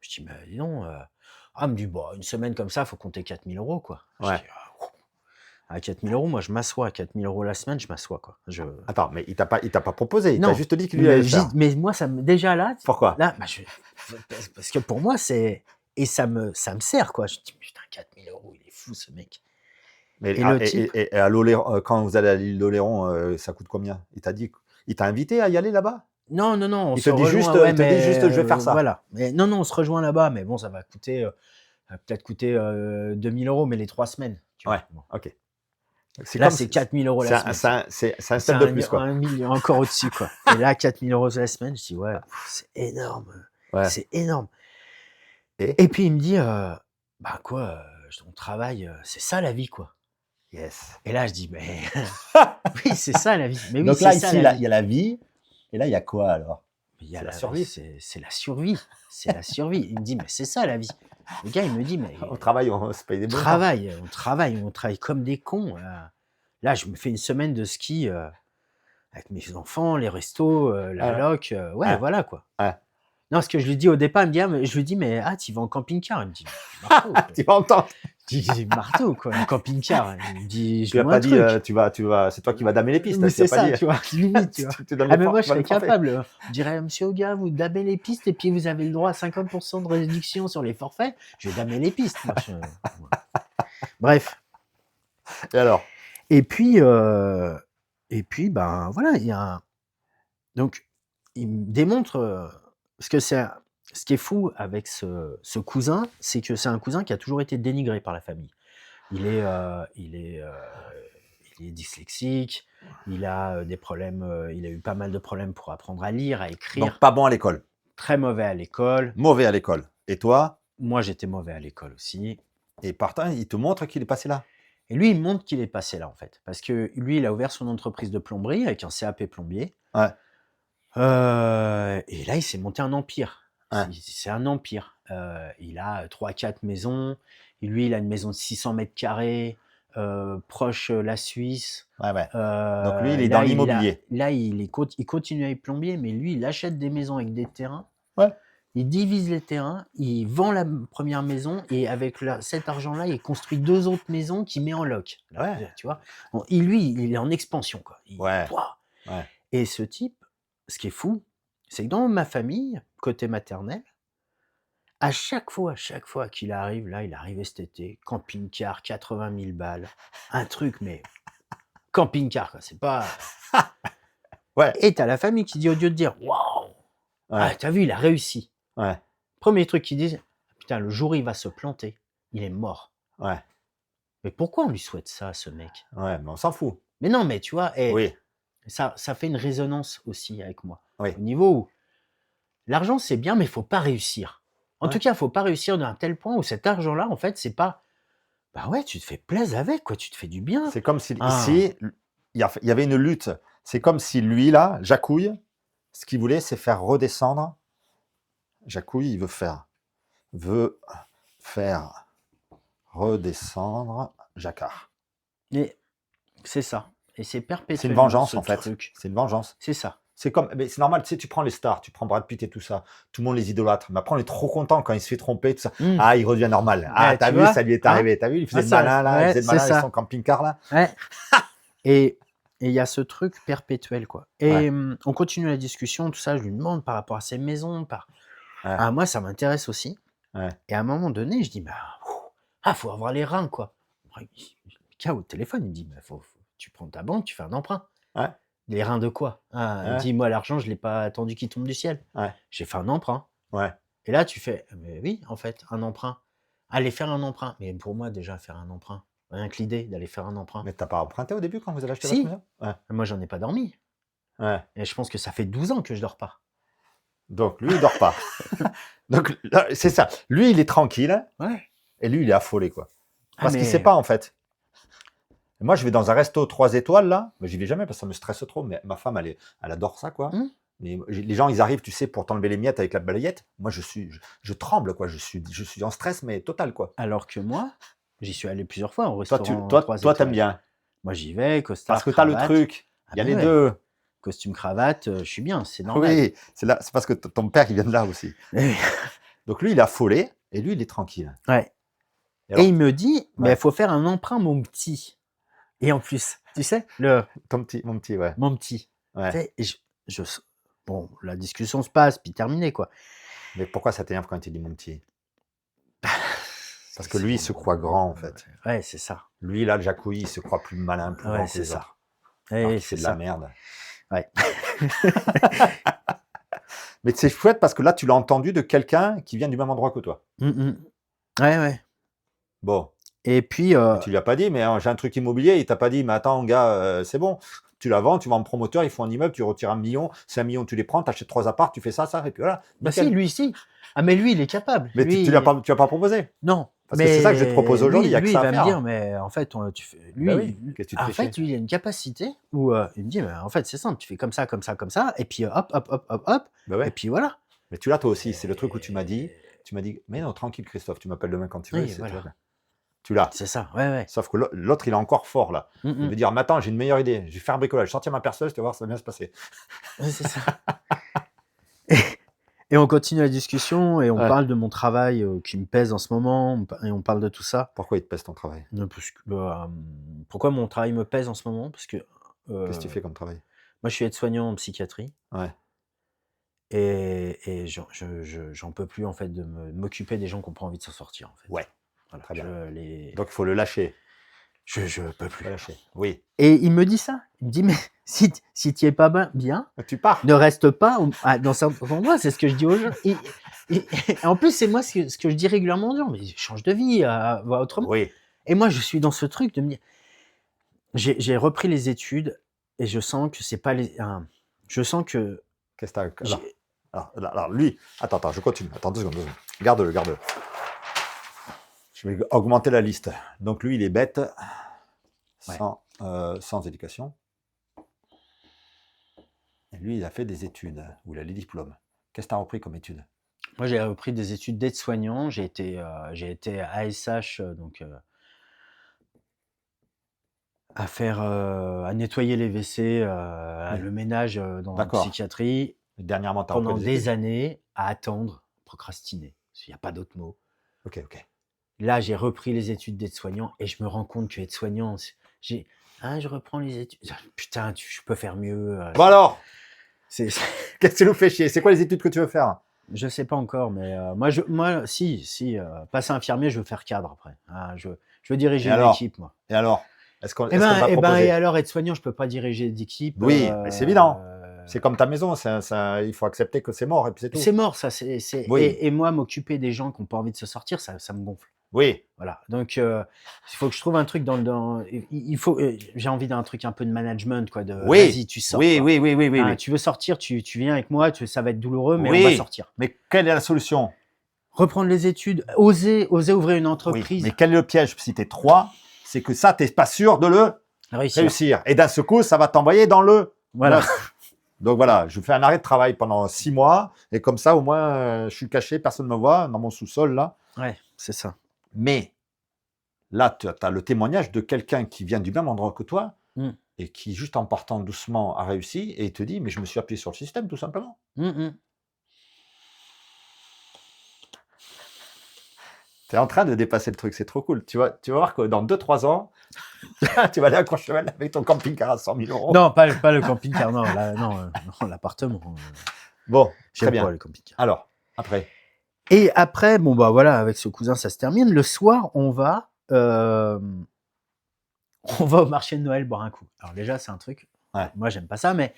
Je dis: «Mais dis donc, elle me dit: «Bah, une semaine comme ça, faut compter 4 000 € quoi». Je dis: ouais. «Ah, à 4 000 € moi je m'assois, à 4 000 € la semaine, je m'assois quoi». Attends, mais il t'a pas proposé, il t'a Non, juste dit qu'il lui allait le faire. mais moi ça me déjà Pourquoi? bah, parce que pour moi c'est et ça me sert quoi. Je dis: «Putain 4 000 € il est fou ce mec» Mais et ah, le type et à l'Oléron, quand vous allez à l'île d'Oléron, ça coûte combien? Il t'a invité à y aller là-bas? non, non, non, on Il se te dit rejoint, juste, ouais, il te dit mais juste: «Je vais faire ça»? voilà. Mais non, non, on se rejoint là-bas, mais bon, ça va peut-être coûter, 2 000 € mais les 3 semaines, tu vois? Ouais, Bon. OK. C'est Là, comme c'est si 4 000 € la semaine. c'est un C'est step de plus, quoi. 1 000 encore au-dessus, quoi et là, 4 000 € la semaine, je dis: «Ouais, c'est énorme, Ouais c'est énorme» et? et puis il me dit, «Bah, quoi, on travaille, c'est ça la vie, quoi» Yes. et là, je dis: «Mais oui, c'est ça la vie, mais oui, Donc c'est là, ça ici, la là, il vie». y a la vie et là, il y a quoi alors? Mais il y a C'est la la survie. c'est la survie, c'est la survie. Il me dit: «Mais c'est ça la vie». Le gars, il me dit: «Mais Au travail, on se paye des bons temps. on travaille comme des cons, là. Là, je me fais une semaine de ski, avec mes enfants, les restos, la Ouais, loc, ouais, ouais, voilà, quoi». ouais. Non, ce que je lui dis au départ, il me dit: «Ah mais» je lui dis: «Mais ah, tu vas en camping-car?» Il me dit: «Mais tu marches pas ou quoi?» Tu vas entendre. Je dis: «Marteau, quoi, un camping-car». Il me dit: Tu «Je lui as loue un pas dit, truc». c'est toi qui vas damer les pistes, Mais tu lui c'est as pas ça, dit, tu vois? Limite, tu vois? tu donnes Ah mais moi, je tu donnes serais le forfait. capable, je dirais: «Monsieur Auga, vous damez les pistes et puis vous avez le droit à 50 de réduction sur les forfaits». Je vais damer les pistes, moi, je voilà. Bref. Et alors? Et puis, ben, voilà, il y a un donc il me démontre, parce que ce qui est fou avec ce cousin, c'est que c'est un cousin qui a toujours été dénigré par la famille. Il est, il est dyslexique, il a, des problèmes, il a eu pas mal de problèmes pour apprendre à lire, à Donc écrire, pas bon à l'école, très mauvais à l'école. mauvais à l'école. Et toi? Moi, j'étais mauvais à l'école aussi. Et pourtant, il te montre qu'il est passé là? Et lui, il montre qu'il est passé là, en fait, parce que lui, il a ouvert son entreprise de plomberie avec un CAP plombier. Ouais, Et là, il s'est monté un empire. ouais, C'est un empire. Il a 3-4 maisons. Et lui, il a une maison de 600 m², proche, la Suisse. ouais, ouais. Donc lui, il est dans l'immobilier. Là, il continue à être plombier, mais lui, il achète des maisons avec des terrains. Ouais. Il divise les terrains, il vend la première maison et avec cet argent-là, il construit 2 autres maisons qu'il met en loc. Là, Ouais. tu vois? Bon, et lui, il est en expansion, quoi. Ouais, Pouah. ouais. Et ce type, ce qui est fou, c'est que dans ma famille, côté maternel, à chaque fois qu'il arrive, là, il est arrivé cet été, camping-car, 80 000 balles, un truc, mais camping-car, quoi, c'est pas. Ouais, Et t'as la famille qui dit, au lieu de dire, waouh, ah, ouais, t'as vu, il a réussi. ouais, Premier truc qu'ils disent, putain, le jour où il va se planter, il est mort. ouais, Mais pourquoi on lui souhaite ça, ce mec? ouais, mais on s'en fout. Mais non, mais tu vois, Oui, ça fait une résonance aussi avec moi. oui, Au niveau où l'argent, c'est bien, mais il faut pas réussir. En tout ouais. cas, il faut pas réussir d'un tel point où cet argent-là, en fait, c'est pas. Bah ouais, tu te fais plaisir avec, quoi, tu te fais du bien. C'est comme si Ah, ici, il y avait une lutte. C'est comme si lui, là, Jacouille, ce qu'il voulait, c'est faire redescendre. Jacouille, il veut faire redescendre Jacquard. mais c'est ça. Et c'est C'est une perpétuellement vengeance, ce en fait. truc. C'est une vengeance. C'est ça. C'est comme, mais c'est normal, tu sais, tu prends les stars, tu prends Brad Pitt et tout ça, tout le monde les idolâtre. Mais après, on est trop content quand il se fait tromper, tout ça. Mmh. Ah, il redevient normal. Ah, Ouais, t'as tu vu, vois? ça lui est Hein? arrivé. T'as vu, il faisait Ah, le ça, malin là, il ouais, faisait le c'est malin avec ça. son camping-car là. Ouais. Et il y a ce truc perpétuel, quoi. Ouais, Et on continue la discussion, tout ça. Je lui demande par rapport à ces maisons. ouais, Ah, moi, ça m'intéresse aussi. ouais, Et à un moment donné, je dis, bah, faut avoir les reins, quoi. Cas au téléphone, il me dit, bah, tu prends ta banque, tu fais un emprunt. ouais, Les reins de quoi? Ah, il me ouais, dit, moi, l'argent, je l'ai pas attendu qu'il tombe du ciel. ouais, J'ai fait un emprunt. ouais. Et là, tu fais, mais oui, en fait, un emprunt. Allez faire un emprunt. Mais pour moi, déjà, faire un emprunt. Rien que l'idée d'aller faire un emprunt. Mais t'as pas emprunté au début quand vous avez acheté votre Si, maison? Ouais, moi, j'en ai pas dormi. ouais. Et je pense que ça fait 12 ans que je dors pas. Donc lui, il dort pas. Donc là, c'est ça. Lui, il est tranquille Ouais. et lui, il est affolé, quoi. Ah, Parce qu'il sait mais. pas, en fait. Et moi, je vais dans un resto 3 étoiles, là, mais j'y vais jamais parce que ça me stresse trop. Mais ma femme, elle adore ça, quoi. Hum, Mais les gens, ils arrivent, tu sais, pour t'enlever les miettes avec la balayette. Moi, je tremble, quoi. Je suis en stress, mais total, quoi. Alors que moi, j'y suis allé plusieurs fois au Toi, restaurant 3 toi, t'aimes étoiles. bien. Moi, j'y vais, costard, Parce que t'as le cravate. truc. Ah, Il y a mais les ouais. deux. Costume, cravate, je suis bien, c'est normal. Oui, c'est parce que ton père, il vient de là aussi. Ouais. Donc lui, il est affolé et lui, il est tranquille. Et Et alors, il me dit, mais il ouais, faut faire un emprunt, mon petit. Et en plus, tu sais, mon petit, ouais. mon petit. Tu Ouais. sais, et bon, la discussion se passe, puis terminé, quoi. Mais pourquoi ça t'énerve quand il te dit mon petit? Parce que C'est lui, il bon. se croit grand, en fait. Ouais, c'est ça. Lui, là, le jacouille, il se croit plus malin, plus Ouais, grand que c'est les ça. autres. Alors Ouais, qu'il fait c'est de la ça. merde. Ouais. Mais c'est chouette parce que là, tu l'as entendu de quelqu'un qui vient du même endroit que toi. Ouais, ouais. Bon, Et puis, tu lui as pas dit, mais j'ai un truc immobilier, il t'a pas dit, mais attends, gars, c'est bon. Tu la vends, tu vas en promoteur, il faut un immeuble, tu retires 1 million, 5 millions, tu les prends, tu achètes 3 apparts, tu fais ça, et puis voilà. bah nickel. si, lui, si. Ah, mais lui, il est capable. Mais Lui, tu l'as pas, tu as pas proposé. non. Parce que c'est ça que je vais te proposer aujourd'hui, il y a que lui, ça il à va me faire. dire, mais en fait, lui, Ben oui, qu'est-ce que tu te en fais fait, chier? lui, il a une capacité où il me dit, mais en fait, c'est simple, tu fais comme ça, comme ça, comme ça, et puis hop, hop, hop, hop, hop, Ben et ouais. puis voilà. Mais tu l'as toi aussi, c'est le truc où tu m'as dit, mais non, tranquille Christophe, tu m'appelles demain quand tu veux, Oui, c'est voilà. toi. Tu l'as. C'est ça, ouais, ouais. Sauf que l'autre, il est encore fort là. Il Mm, veut dire, mais attends, j'ai une meilleure idée, je vais faire un bricolage, sortir ma perceuse, tu vas voir, ça va bien se passer. ouais, c'est ça. Et Et on continue la discussion et on Ouais. parle de mon travail qui me pèse en ce moment et on parle de tout ça. Pourquoi il te pèse ton travail? Parce que, pourquoi mon travail me pèse en ce moment? Parce que Qu'est-ce que tu fais comme travail? moi, je suis aide-soignant en psychiatrie Ouais. et j'en peux plus en fait de m'occuper des gens qui n'ont pas envie de s'en sortir en fait. Ouais, Voilà, très bien. je Donc il faut le lâcher. peux Faut plus. le lâcher. Oui. Et il me dit ça. Il me dit mais si tu es pas bien, Tu pars. ne reste pas dans certains endroits. C'est ce que je dis aux gens. Et en plus, c'est moi ce que je dis régulièrement aux gens. Mais change de vie, va autrement. Oui. Et moi, je suis dans ce truc de me dire, j'ai repris les études et je sens que c'est pas je sens que Qu'est-ce que t'as? j'ai- Alors, lui, attends, je continue. Attends 2 secondes. Garde-le. Je vais augmenter la liste. Donc lui, il est bête, Ouais. sans éducation. Et lui, il a fait des études, ou il a les diplômes. Qu'est-ce que tu as repris comme études? moi j'ai repris des études d'aide-soignant. J'ai été ASH, donc à nettoyer les WC, Oui. le ménage dans la D'accord. psychiatrie. Dernièrement, tu as repris Pendant des des études. années à attendre, procrastiner. Il n'y a pas d'autre mot. Ok. Là, j'ai repris les études d'aide-soignant et je me rends compte que aide-soignant, je reprends les études. Putain, je peux faire mieux. Bon alors, C'est- qu'est-ce que ça nous fait chier? C'est quoi les études que tu veux faire? Je sais pas encore, mais si, passer infirmier, je veux faire cadre après. Je veux diriger Et une alors? équipe, moi. Et alors? Est-ce qu'on Eh t'a ben, et proposé? alors, aide-soignant, je peux pas diriger d'équipe. Oui, mais c'est évident. C'est comme ta maison, il faut accepter que c'est mort et puis c'est tout. C'est mort, ça. Oui. Et moi, m'occuper des gens qui n'ont pas envie de se sortir, ça me gonfle. Oui, Voilà. Donc, il faut que je trouve un truc il faut. J'ai envie d'un truc un peu de management, quoi. oui, Vas-y, tu sors. oui, quoi. oui, oui, oui, oui, Hein, oui. tu veux sortir, tu viens avec moi. Ça va être douloureux, mais on Oui. va sortir. Mais quelle est la solution? Reprendre les études, oser ouvrir une Oui, entreprise. mais quel est le piège si t'es 3? C'est que ça, t'es pas sûr de le réussir. Et d'un seul coup, ça va t'envoyer dans le Voilà. 9. Donc voilà, je fais un arrêt de travail pendant 6 mois et comme ça, au moins, je suis caché, personne ne me voit dans mon sous-sol là. Ouais, c'est ça. Mais là, tu as le témoignage de quelqu'un qui vient du même endroit que toi Mm. et qui, juste en partant doucement, a réussi et il te dit, mais je me suis appuyé sur le système tout simplement. Tu es en train de dépasser le truc, c'est trop cool. Tu vas voir que dans 2-3 ans, tu vas aller à Courchevel avec ton camping-car à 100 000 euros. Non, pas le camping-car, non, l'appartement. Bon, très J'aime bien. pas le camping-car. Alors, après, Et après, bon bah voilà, avec ce cousin, ça se termine. Le soir, on va au marché de Noël boire un coup. Alors déjà, c'est un truc. Ouais. Moi, j'aime pas ça, mais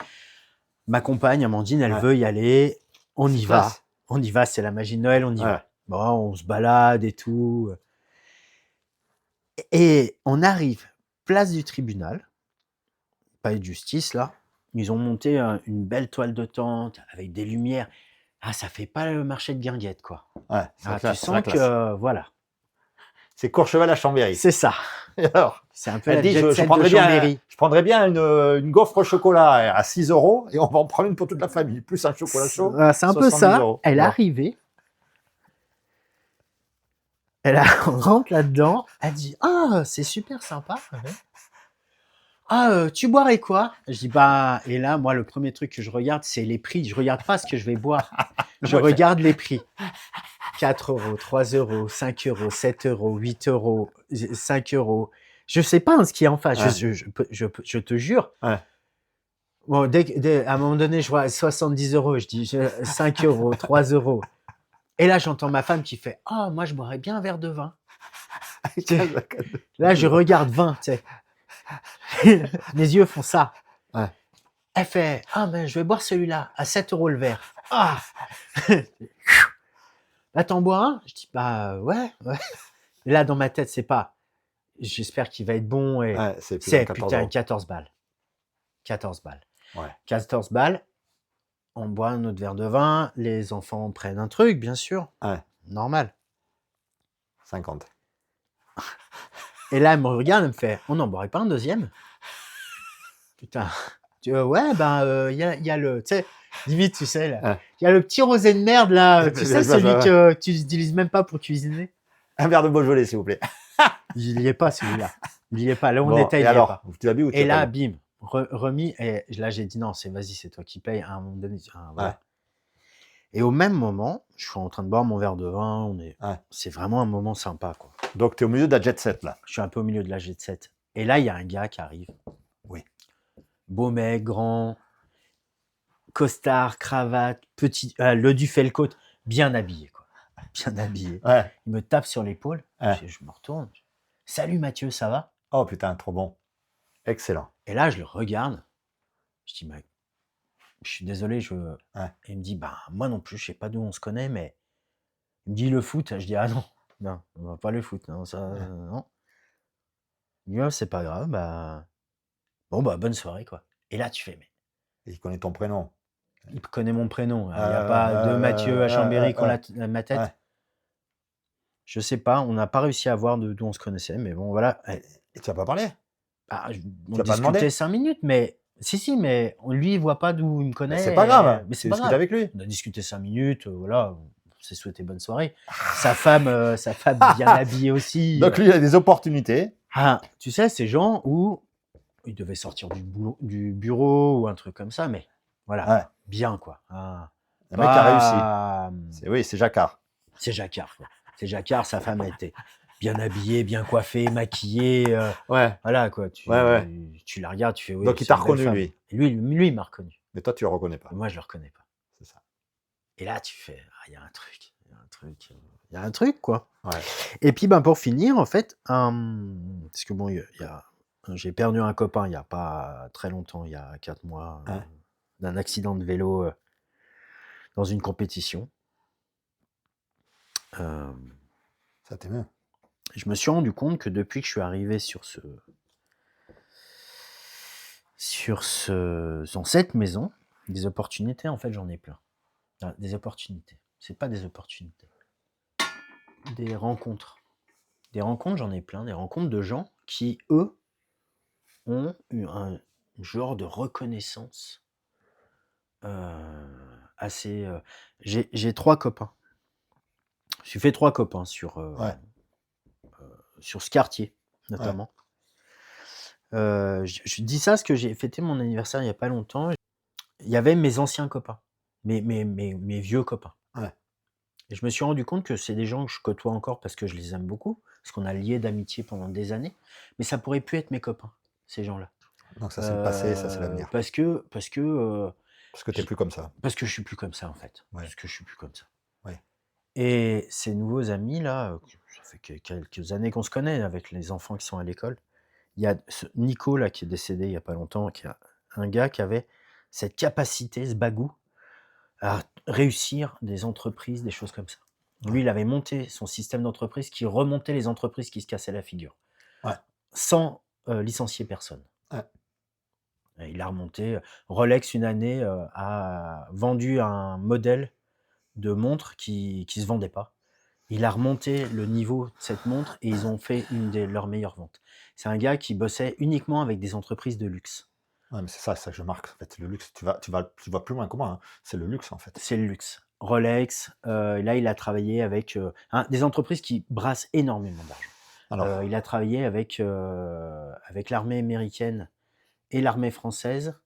ma compagne, Amandine, elle Ouais. veut y aller. On y va. Place. On y va, c'est la magie de Noël, on y Ouais. va. Bon, on se balade et tout. Et on arrive place du tribunal, palais de justice là. Ils ont monté une belle toile de tente avec des lumières. Ah, ça fait pas le marché de Guinguette, quoi. Ouais, c'est la Ah, tu classe, c'est la sens classe. que voilà, C'est Courchevel à Chambéry. c'est ça. Et alors, C'est un peu elle la dit, jet je set de prendrais Chambéry. bien une gaufre au chocolat à 6 euros et on va en prendre une pour toute la famille, plus un chocolat chaud. C'est un peu 70 ça. euros. Elle est Bon. arrivée. On rentre là-dedans. Elle dit ah, c'est super sympa. Ah, tu boirais quoi? Je dis bah, et là, moi, le premier truc que je regarde, c'est les prix. Je regarde pas ce que je vais boire. Je regarde les prix. 4 euros, 3 euros, 5 euros, 7 euros, 8 euros, 5 euros. Je sais pas ce qui est en face. Ouais. Je te jure. Ouais. Bon, à un moment donné, je vois 70 euros. Je dis 5 euros, 3 euros. Et là, j'entends ma femme qui fait ah, moi, je boirais bien un verre de vin. Là, je regarde 20, tu sais. Mes yeux font ça. Ouais. Elle fait ah, ben, je vais boire celui-là à 7 euros le verre. Ah. Là, t'en bois un? Je dis bah ouais. Et là, dans ma tête, c'est pas j'espère qu'il va être bon. Et Ouais, c'est c'est 14 putain, euros. 14 balles. 14 balles. Ouais. 14 balles. On boit un autre verre de vin. Les enfants prennent un truc, bien sûr. Ouais. Normal. 50. Et là, elle me regarde, elle me fait on n'en boirait pas un deuxième? Putain. Ouais, ben, il y a le. Tu sais, limite, tu sais, là. Ouais. Il y a le petit rosé de merde, là. Tu sais, Ouais. celui que tu n'utilises même pas pour cuisiner. Un verre de Beaujolais, s'il vous plaît. Il n'y est pas, celui-là. Il n'y est pas. Là où on Bon, était, et il n'y est alors, pas. tu l'as bu ou tu Et l'as là, pas bu? bim, remis. Et là, j'ai dit non, vas-y, c'est toi qui payes. À un moment donné, voilà. Ouais. Et au même moment, je suis en train de boire mon verre de vin, Ouais. c'est vraiment un moment sympa, quoi. Donc, tu es au milieu de la jet set, là. Je suis un peu au milieu de la jet set. Et là, il y a un gars qui arrive. Oui. Beau mec, grand, costard, cravate, petit, le du Felcoat, bien habillé, quoi. Bien habillé. Ouais. Il me tape sur l'épaule. Ouais. Je me retourne. Salut Mathieu, ça va? Oh putain, trop bon. Excellent. Et là, je le regarde. Je dis, mec, je suis désolé. Ouais. Et il me dit, bah, moi non plus, je sais pas d'où on se connaît, mais il me dit le foot. Je dis, ah non, non, on va pas le foot, non, ça, Ouais. non. Il me dit, ah, c'est pas grave, bah, bon, bah, bonne soirée, quoi. Et là, tu fais, mais Et il connaît ton prénom. il connaît mon prénom. Il n'y a pas deux Mathieu à Chambéry qui ont ma tête. Ouais. Je sais pas, on n'a pas réussi à voir d'où on se connaissait, mais bon, voilà. Et tu n'as pas parlé? Ah, on as pas demandé? discutait 5 minutes, mais si, mais lui, il voit pas d'où il me connaît. C'est pas grave. Mais c'est Tu pas discutes grave. avec lui. On a discuté 5 minutes, voilà, on s'est souhaité bonne soirée. Sa femme bien habillée aussi. Donc, lui, il a des opportunités. Ah, tu sais, ces gens où il devait sortir du bureau ou un truc comme ça, mais voilà, Ouais. bien, quoi. Ah, Le mec a pas- réussi. Oui, c'est Jacquard. C'est Jacquard, quoi. C'est Jacquard, sa femme était bien habillée, bien coiffée, maquillée. Ouais. Voilà, quoi. Tu la regardes, tu fais oui. Donc, il c'est t'a une belle reconnu, femme. lui. Et lui, il m'a reconnu. Mais toi, tu le reconnais pas. Et moi, je le reconnais pas. C'est ça. Et là, tu fais, il y a un truc. Il y a un truc, quoi. Ouais. Et puis, ben, pour finir, en fait, parce que bon, j'ai perdu un copain il n'y a pas très longtemps, il y a 4 mois, Ouais. d'un accident de vélo dans une compétition. Ça t'émeut. Je me suis rendu compte que depuis que je suis arrivé dans cette maison, des opportunités, en fait, j'en ai plein. Des opportunités. C'est pas des opportunités. Des rencontres. Des rencontres, j'en ai plein. Des rencontres de gens qui, eux, ont eu un genre de reconnaissance assez... J'ai 3 copains. J'ai fait 3 copains sur ce quartier, notamment. Je dis ça parce que j'ai fêté mon anniversaire il n'y a pas longtemps. Il y avait mes anciens copains, mes vieux copains. Ouais. Et je me suis rendu compte que c'est des gens que je côtoie encore parce que je les aime beaucoup, parce qu'on a lié d'amitié pendant des années, mais ça pourrait plus être mes copains, ces gens-là. Donc, ça, c'est le passé, ça, c'est l'avenir. Parce que Parce que tu n'es plus comme ça. parce que je suis plus comme ça, en fait. Ouais. Parce que je suis plus comme ça. Ouais. Et ces nouveaux amis là, ça fait quelques années qu'on se connaît avec les enfants qui sont à l'école. Il y a Nico là qui est décédé il y a pas longtemps, qui a un gars qui avait cette capacité, ce bagou, à réussir des entreprises, des choses comme ça. Lui, il avait monté son système d'entreprise qui remontait les entreprises qui se cassaient la figure, sans licencier personne. Ouais. Et il a remonté. Rolex, une année, a vendu un modèle de montre qui se vendait pas. Il a remonté le niveau de cette montre et ils ont fait une de leurs meilleures ventes. C'est un gars qui bossait uniquement avec des entreprises de luxe. Ouais, mais c'est ça que je marque. En fait, le luxe, tu vas plus loin que moi. Hein. C'est le luxe, en fait. C'est le luxe. Rolex, là, il a travaillé avec des entreprises qui brassent énormément d'argent. Alors, Il a travaillé avec l'armée américaine et l'armée française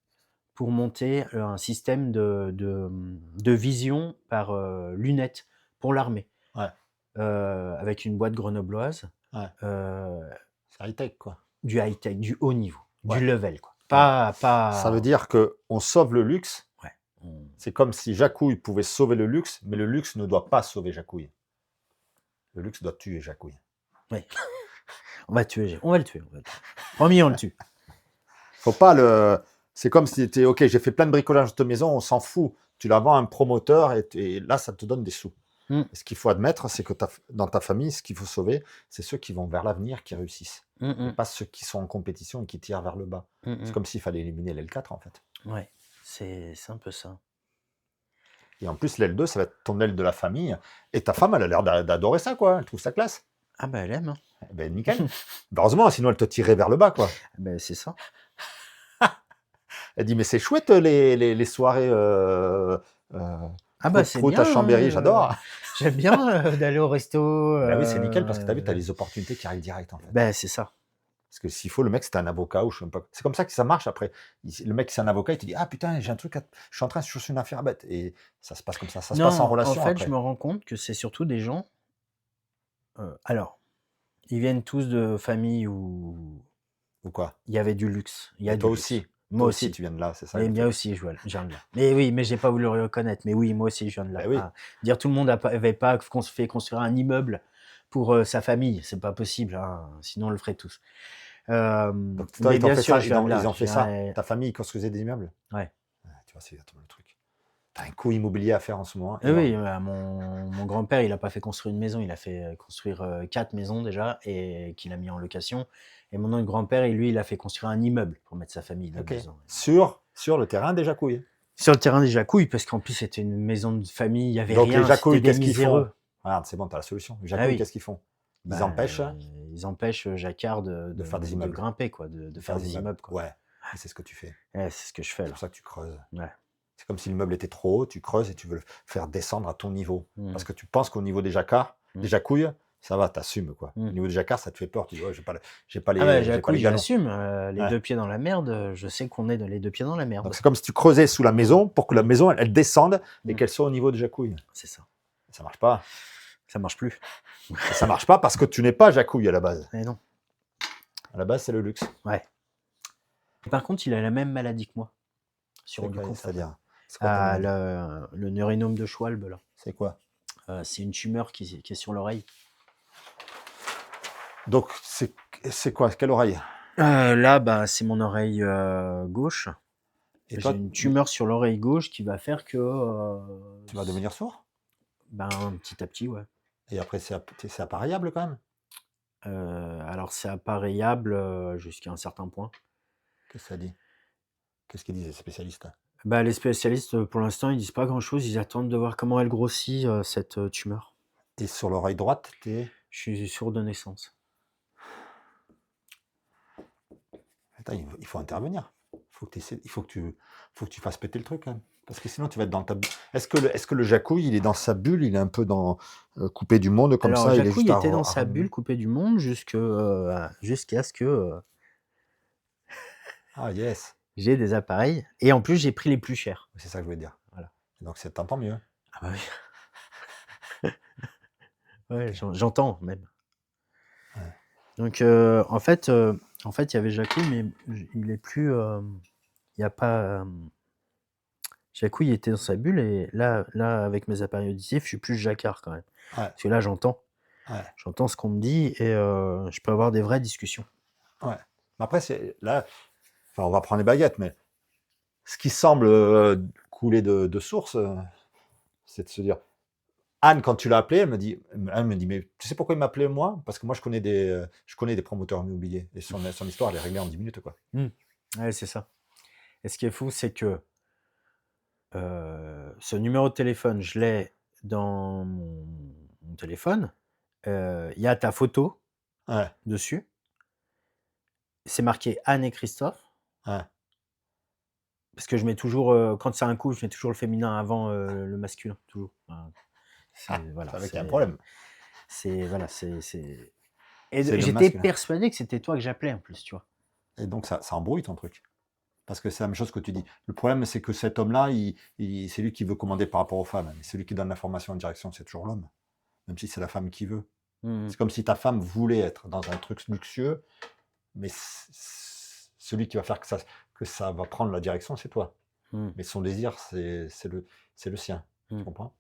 pour monter un système de vision par lunettes pour l'armée. Ouais. Avec une boîte grenobloise. Ouais. C'est high-tech, quoi. Du high-tech, du haut niveau, Ouais. du level, quoi. Pas... Ça veut dire qu'on sauve le luxe. Ouais. C'est comme si Jacouille pouvait sauver le luxe, mais le luxe ne doit pas sauver Jacouille. Le luxe doit tuer Jacouille. Oui. On va le tuer. Promis, on le tue. Faut pas le... C'est comme si tu étais, ok, j'ai fait plein de bricolage de ta maison, on s'en fout. Tu la vends à un promoteur et là, ça te donne des sous. Et ce qu'il faut admettre, c'est que dans ta famille, ce qu'il faut sauver, c'est ceux qui vont vers l'avenir, qui réussissent. Et pas ceux qui sont en compétition et qui tirent vers le bas. C'est comme s'il fallait éliminer l'aile 4, en fait. Ouais, c'est un peu ça. Et en plus, l'aile 2, ça va être ton aile de la famille. Et ta femme, elle a l'air d'adorer ça, quoi. Elle trouve ça classe. Ah bah elle aime. Hein. Ben nickel. Heureusement, sinon elle te tirait vers le bas, quoi. Ben c'est ça. Elle dit, mais c'est chouette les soirées ah bah c'est bien. à Chambéry, j'adore. J'aime bien d'aller au resto. Ben oui, c'est nickel parce que tu as vu, tu as les opportunités qui arrivent direct, en fait. Ben c'est ça. Parce que s'il faut, le mec, c'était un avocat ou je sais même pas. C'est comme ça que ça marche après. Le mec, c'est un avocat, il te dit: «Ah putain, j'ai un truc je suis en train de chercher une affaire bête» et ça se passe comme ça. Ça se passe en Non, en relation fait, je après. me rends compte que c'est surtout des gens, alors, ils viennent tous de familles où Ou quoi? il y avait du luxe, il y Et a du toi luxe. aussi. Moi Toi aussi, aussi. tu viens de là, c'est ça Mais le bien truc. aussi, je viens de là. Mais oui, mais j'ai pas voulu le reconnaître. Mais oui, moi aussi, je viens de là. Beh oui. Ah, dire tout le monde avait pas fait construire un immeuble pour sa famille, c'est pas possible, hein, sinon on le ferait tous. Donc toi, Mais ils t'ont bien fait sûr, ça, je viens de ils là. ont Je fait ça? viens, Ta famille, ils construisait des immeubles? ouais. Ouais, tu vois, c'est exactement le truc. Tu as un coût immobilier à faire en ce moment Oui, oui, énorme. mon grand-père, il a pas fait construire une maison, il a fait construire 4 maisons déjà et qu'il a mis en location. Et mon autre grand-père, lui, il a fait construire un immeuble pour mettre sa famille OK. dedans. Sur le terrain des Jacouilles. Sur le terrain des Jacouilles, parce qu'en plus, c'était une maison de famille, il y avait Donc les rien, c'était Jacouilles, des qu'est-ce qu'ils font? miséreux. Regarde, c'est bon, tu as la solution. Les Ah Jacouilles, oui. qu'est-ce qu'ils font? Ils Ben, empêchent ils empêchent Jacquard de faire des immeubles. grimper, quoi, de faire des immeubles, quoi. Ouais, et c'est ce que tu fais. Ouais, c'est ce que je fais C'est là. pour ça que tu creuses. Ouais. C'est comme si l'immeuble était trop haut, tu creuses et tu veux le faire descendre à ton niveau. Mmh. Parce que tu penses qu'au niveau des Jacquards, Mmh. des Jacouilles, ça va, t'assumes quoi. Mmh. Au niveau des Jacquards, ça te fait peur. Tu dis, ouais, j'ai pas Ah bah, j'ai pas Jacouille, les galons. j'assume. Les Ouais. 2 pieds dans la merde, je sais qu'on est les 2 pieds dans la merde. Donc c'est comme si tu creusais sous la maison pour que la maison, elle descende et Mmh. qu'elle soit au niveau des Jacouilles. C'est ça. Ça marche pas. Ça marche plus. Et ça marche pas parce que tu n'es pas Jacouille à la base. Eh non. À la base, c'est le luxe. Ouais. Par contre, il a la même maladie que moi. Sur du compte. C'est-à-dire, c'est quoi ta maladie? Le neurinome de Schwalbe, là. C'est quoi? C'est une tumeur qui est sur l'oreille. Donc c'est quoi? Quelle oreille? Là, bah, c'est mon oreille gauche. Et J'ai toi, une tumeur sur l'oreille gauche qui va faire que tu vas devenir sourd? ben, petit à petit, ouais. Et après, c'est appareillable quand même? Alors c'est appareillable jusqu'à un certain point. Qu'est-ce que ça dit? Qu'est-ce qu'ils disent les spécialistes? Bah, les spécialistes, pour l'instant, ils disent pas grand-chose. Ils attendent de voir comment elle grossit, cette tumeur. Et sur l'oreille droite, Je suis sourd de naissance. Attends, il faut intervenir. Il faut que tu fasses péter le truc quand même. Parce que sinon, tu vas être dans ta bulle. Est-ce que le Jacouille, il est dans sa bulle, il est un peu coupé du monde comme Alors ça, il est Jacouille juste était dans sa bulle coupée du monde jusqu'à ce que Ah yes, j'ai des appareils et en plus j'ai pris les plus chers. c'est ça que je voulais dire. Voilà. Donc t'entends mieux. Ah bah oui. Ouais, j'entends même. Ouais. Donc en fait, il y avait Jacouille, mais il est plus. Il y a pas. Jacouille était dans sa bulle et là, avec mes appareils auditifs, je suis plus Jacquard quand même. Ouais. Parce que là, j'entends. Ouais. J'entends ce qu'on me dit et je peux avoir des vraies discussions. Ouais. Mais après, c'est là. Enfin, on va prendre les baguettes, mais ce qui semble couler de source, c'est de se dire. Anne, quand tu l'as appelée, elle me dit, mais tu sais pourquoi il m'appelait moi? Parce que moi, je connais des promoteurs immobiliers. Et son histoire, elle est réglée en 10 minutes, quoi. Ouais, c'est ça. Et ce qui est fou, c'est que ce numéro de téléphone, je l'ai dans mon téléphone. Il y a ta photo Ouais, dessus. C'est marqué Anne et Christophe. ouais. Parce que je mets toujours, quand c'est un couple, je mets toujours le féminin avant le masculin, toujours. Enfin, voilà, Avec un problème. voilà, et C'est le j'étais masculin. persuadé que c'était toi que j'appelais en plus, tu vois. Et donc, ça embrouille ton truc. Parce que c'est la même chose que tu dis. Le problème, c'est que cet homme-là, c'est lui qui veut commander par rapport aux femmes. Mais celui qui donne l'information en direction, c'est toujours l'homme. Même si c'est la femme qui veut. C'est comme si ta femme voulait être dans un truc luxueux, mais celui qui va faire que ça va prendre la direction, c'est toi. Mais son désir, c'est le sien. Tu comprends?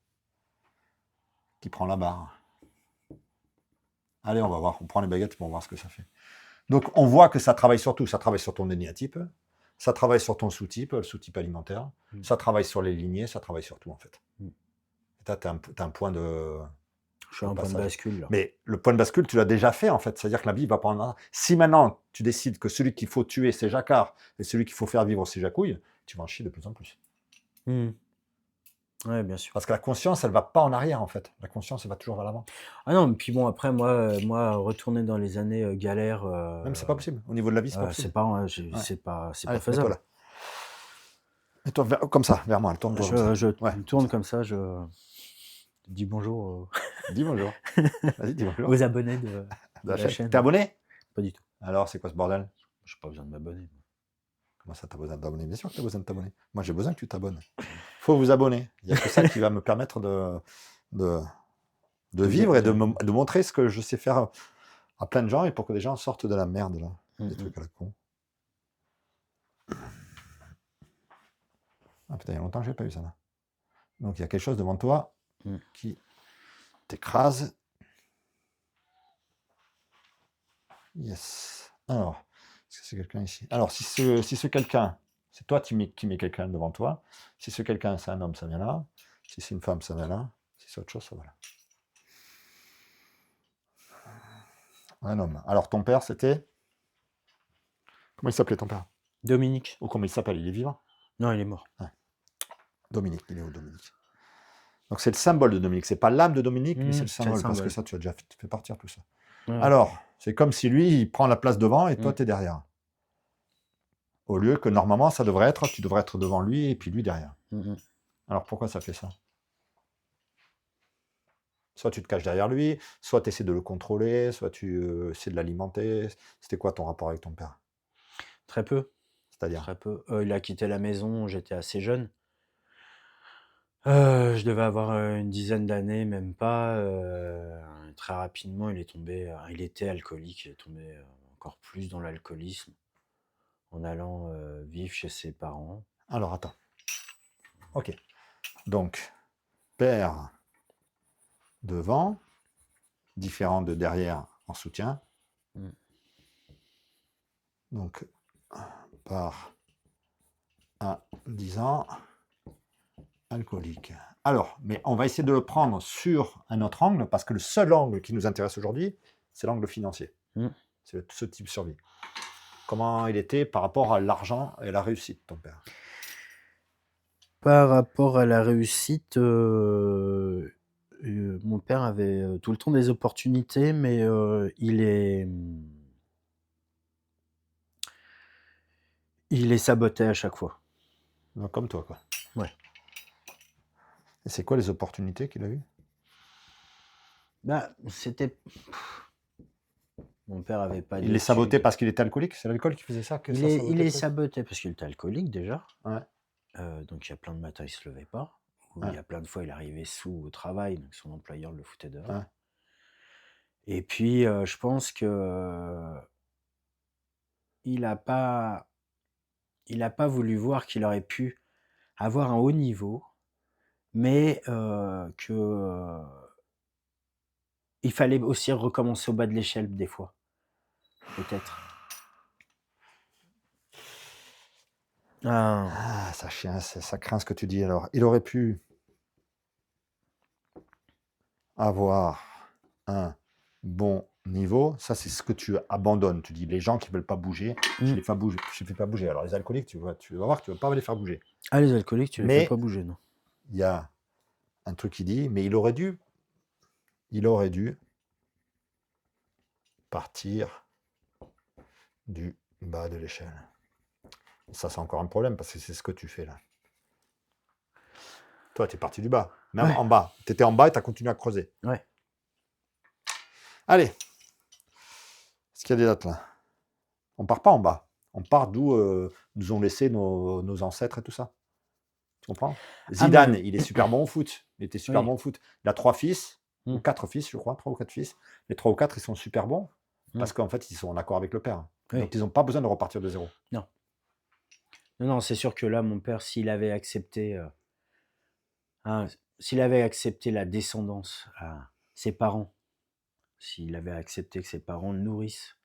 Qui prend la barre. Allez, on va voir. On prend les baguettes pour voir ce que ça fait. Donc, on voit que ça travaille sur tout. Ça travaille sur ton énéatype, ça travaille sur ton sous-type, le sous-type alimentaire, ça travaille sur les lignées, ça travaille sur tout, en fait. Et là, tu as un point de... Je suis à un point de bascule, là. Mais le point de bascule, tu l'as déjà fait, en fait. C'est-à-dire que la vie va prendre... Si maintenant, tu décides que celui qu'il faut tuer, c'est Jacquard, et celui qu'il faut faire vivre, c'est Jacouille, tu vas en chier de plus en plus. Ouais, bien sûr. Parce que la conscience, elle va pas en arrière, en fait. La conscience, elle va toujours vers l'avant. Ah non, mais puis bon, après, moi retourner dans les années galères... Même, c'est pas possible. Au niveau de la vie, c'est pas possible. C'est pas Allez, faisable. mets-toi là. Mets-toi comme ça, vers moi. Tourne-toi. Je tourne comme ça, je dis bonjour Dis bonjour. Vas-y, dis bonjour. aux abonnés de la chaîne. T'es abonné? pas du tout. Alors, c'est quoi ce bordel? J'ai pas besoin de m'abonner. Comment ça, t'as besoin de t'abonner? Bien sûr que t'as besoin de t'abonner. Moi, j'ai besoin que tu t'abonnes. Faut vous abonner. Il n'y a que ça qui va me permettre de, de vivre et de montrer ce que je sais faire à plein de gens et pour que les gens sortent de la merde, là. Des trucs à la con. Ah putain, il y a longtemps que j'ai pas eu ça, là. Donc, il y a quelque chose devant toi qui t'écrase. Yes. Alors, est-ce que c'est quelqu'un ici? Alors, si ce quelqu'un, c'est toi qui mets quelqu'un devant toi. Si ce quelqu'un, c'est un homme, ça vient là. Si c'est une femme, ça vient là. Si c'est autre chose, ça va là. Un homme. Alors, ton père, c'était... Comment il s'appelait, ton père? Dominique. Ou comment il s'appelle? Il est vivant? Non, il est mort. Ouais. Dominique, il est où, Dominique? Donc, c'est le symbole de Dominique. C'est pas l'âme de Dominique, mais c'est le symbole. Parce que ça, tu as déjà fait partir tout ça. Ouais. Alors, c'est comme si lui, il prend la place devant et toi, tu es derrière. Au lieu que, normalement, ça devrait être, tu devrais être devant lui et puis lui derrière. Alors, pourquoi ça fait ça? Soit tu te caches derrière lui, soit tu essaies de le contrôler, soit tu essaies de l'alimenter. C'était quoi ton rapport avec ton père? Très peu. C'est-à-dire? Très peu. Il a quitté la maison, j'étais assez jeune. Je devais avoir une dizaine d'années, même pas. Très rapidement, il est tombé. Il était alcoolique, il est tombé encore plus dans l'alcoolisme en allant vivre chez ses parents. Alors, attends. Ok. Donc, père devant, différent de derrière en soutien. Donc, par à 10 ans, alcoolique. Alors, mais on va essayer de le prendre sur un autre angle, parce que le seul angle qui nous intéresse aujourd'hui, c'est l'angle financier. C'est ce type de survie. Comment il était par rapport à l'argent et la réussite, ton père? Par rapport à la réussite, mon père avait tout le temps des opportunités, mais il les sabotait à chaque fois. Donc, comme toi, quoi. Ouais. Et c'est quoi les opportunités qu'il a eues? Bah, c'était... Mon père avait pas Il les sabotait parce qu'il était alcoolique? C'est l'alcool qui faisait ça? Que ça Il les sabotait? sabotait parce qu'il était alcoolique déjà. Ouais. Donc il y a plein de matins, il se levait pas. Ou Ouais. il y a plein de fois, il arrivait sous au travail, donc son employeur le foutait dehors. Ouais. Et puis, je pense que il a pas voulu voir qu'il aurait pu avoir un haut niveau, mais que il fallait aussi recommencer au bas de l'échelle des fois, peut-être. Ah, ça craint ce que tu dis alors. Il aurait pu avoir un bon niveau. Ça, c'est ce que tu abandonnes. Tu dis, les gens qui veulent pas bouger, je les fais bouger. Je les fais pas bouger. Alors, les alcooliques, tu vas voir que tu vas pas les faire bouger. Ah, les alcooliques, tu les fais pas bouger, non. Il y a un truc qui dit, mais il aurait dû partir du bas de l'échelle. Ça, c'est encore un problème parce que c'est ce que tu fais là. Toi, tu es parti du bas. Même en bas. Tu étais en bas et tu as continué à creuser. Ouais. Allez. Est-ce qu'il y a des dates là? On part pas en bas. On part d'où nous ont laissé nos ancêtres et tout ça. Tu comprends? Zidane, il est super bon au foot. Il était super bon au foot. Il a 3 fils, ou 4 fils, je crois, 3 ou 4 fils. Les 3 ou 4, ils sont super bons parce qu'en fait, ils sont en accord avec le père. Donc, ils n'ont pas besoin de repartir de zéro. Non. Non, c'est sûr que là, mon père, s'il avait accepté la descendance à ses parents, s'il avait accepté que ses parents le nourrissent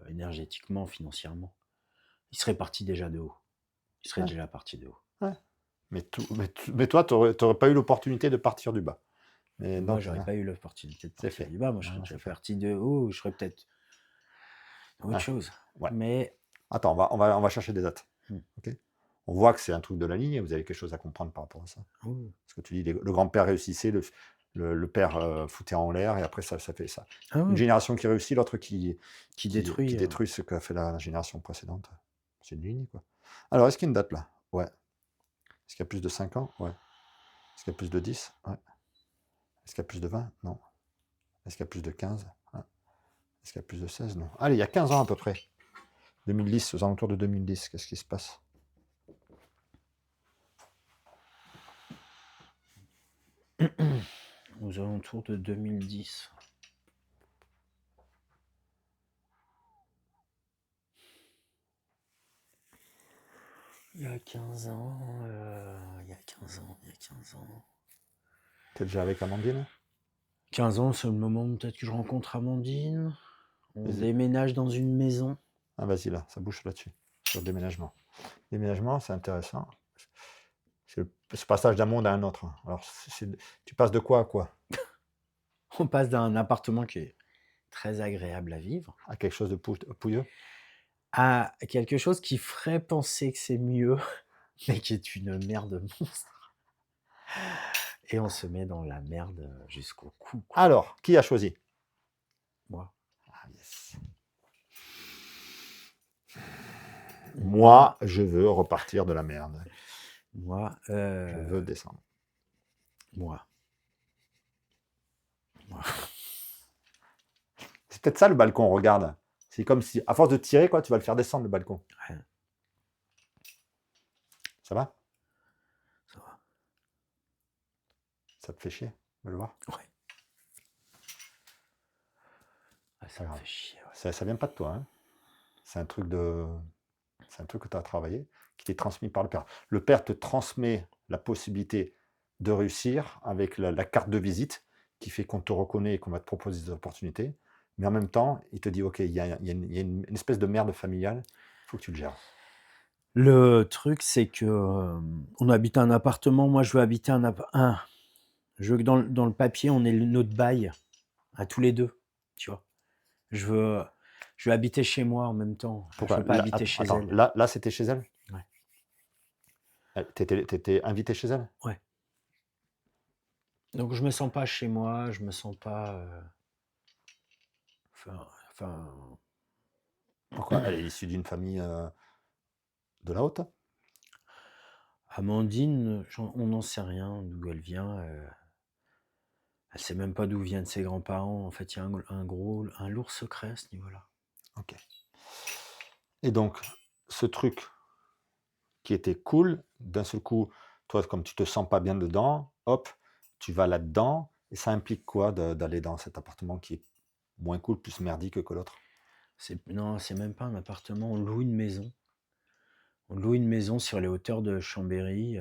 énergétiquement, financièrement, il serait parti déjà de haut. Il serait déjà parti de haut. Ouais. Mais toi, tu n'aurais pas eu l'opportunité de partir du bas. Mais moi, j'aurais pas eu l'opportunité de partir du bas. Moi, je serais déjà parti de haut. Je serais peut-être autre chose. Ouais. Mais attends, on va chercher des dates. Okay. On voit que c'est un truc de la ligne. Vous avez quelque chose à comprendre par rapport à ça. Parce que tu dis, le grand-père réussissait, le père foutait en l'air, et après ça fait ça. Une génération qui réussit, l'autre qui détruit ce qu'a fait la génération précédente. C'est une ligne, quoi. Alors, est-ce qu'il y a une date là? Ouais. Est-ce qu'il y a plus de 5 ans? Ouais. Est-ce qu'il y a plus de 10? Ouais. Est-ce qu'il y a plus de 20? Non. Est-ce qu'il y a plus de 15? Ouais. Est-ce qu'il y a plus de 16? Non. Allez, il y a 15 ans à peu près. 2010, aux alentours de 2010, qu'est-ce qui se passe? Aux alentours de 2010. Il y a 15 ans, il y a 15 ans, il y a 15 ans. T'es déjà avec Amandine? 15 ans, c'est le moment où peut-être que je rencontre Amandine. On Vas-y. déménage dans une maison. Ah, vas-y, là, ça bouge là-dessus, sur le déménagement. Déménagement, c'est intéressant. C'est ce passage d'un monde à un autre. Alors, tu passes de quoi à quoi? On passe d'un appartement qui est très agréable à vivre À quelque chose de pouilleux? à quelque chose qui ferait penser que c'est mieux, mais qui est une merde monstre. Et on se met dans la merde jusqu'au cou, quoi. Alors, qui a choisi? Moi. Ah, yes. Moi, je veux repartir de la merde. Moi. Je veux descendre. Moi. C'est peut-être ça le balcon, regarde. C'est comme si, à force de tirer, quoi, tu vas le faire descendre le balcon. Ouais. Ça va? Ça va. Ça te fait chier de le voir? Ouais. Ah, ça me fait chier. Ouais. Ça vient pas de toi, hein. C'est un truc que tu as travaillé, qui t'est transmis par le père. Le père te transmet la possibilité de réussir avec la carte de visite qui fait qu'on te reconnaît et qu'on va te proposer des opportunités. Mais en même temps, il te dit, OK, il y a une espèce de merde familiale, il faut que tu le gères. Le truc, c'est que on habite un appartement. Moi, je veux habiter je veux que dans le papier, on ait notre bail à tous les deux. Tu vois. Je veux habiter chez moi en même temps. Pourquoi? Je veux pas habiter chez elle. Là, c'était chez elle? Ouais. T'étais invité chez elle? Ouais. Donc je me sens pas chez moi. Je me sens pas. Enfin. Pourquoi? Elle est issue d'une famille de la haute? Amandine, on n'en sait rien d'où elle vient. Elle sait même pas d'où viennent ses grands-parents. En fait, il y a un lourd secret à ce niveau-là. Ok. Et donc, ce truc qui était cool, d'un seul coup, toi, comme tu te sens pas bien dedans, hop, tu vas là-dedans, et ça implique quoi d'aller dans cet appartement qui est moins cool, plus merdique que l'autre? Non, c'est même pas un appartement. On loue une maison. On loue une maison sur les hauteurs de Chambéry.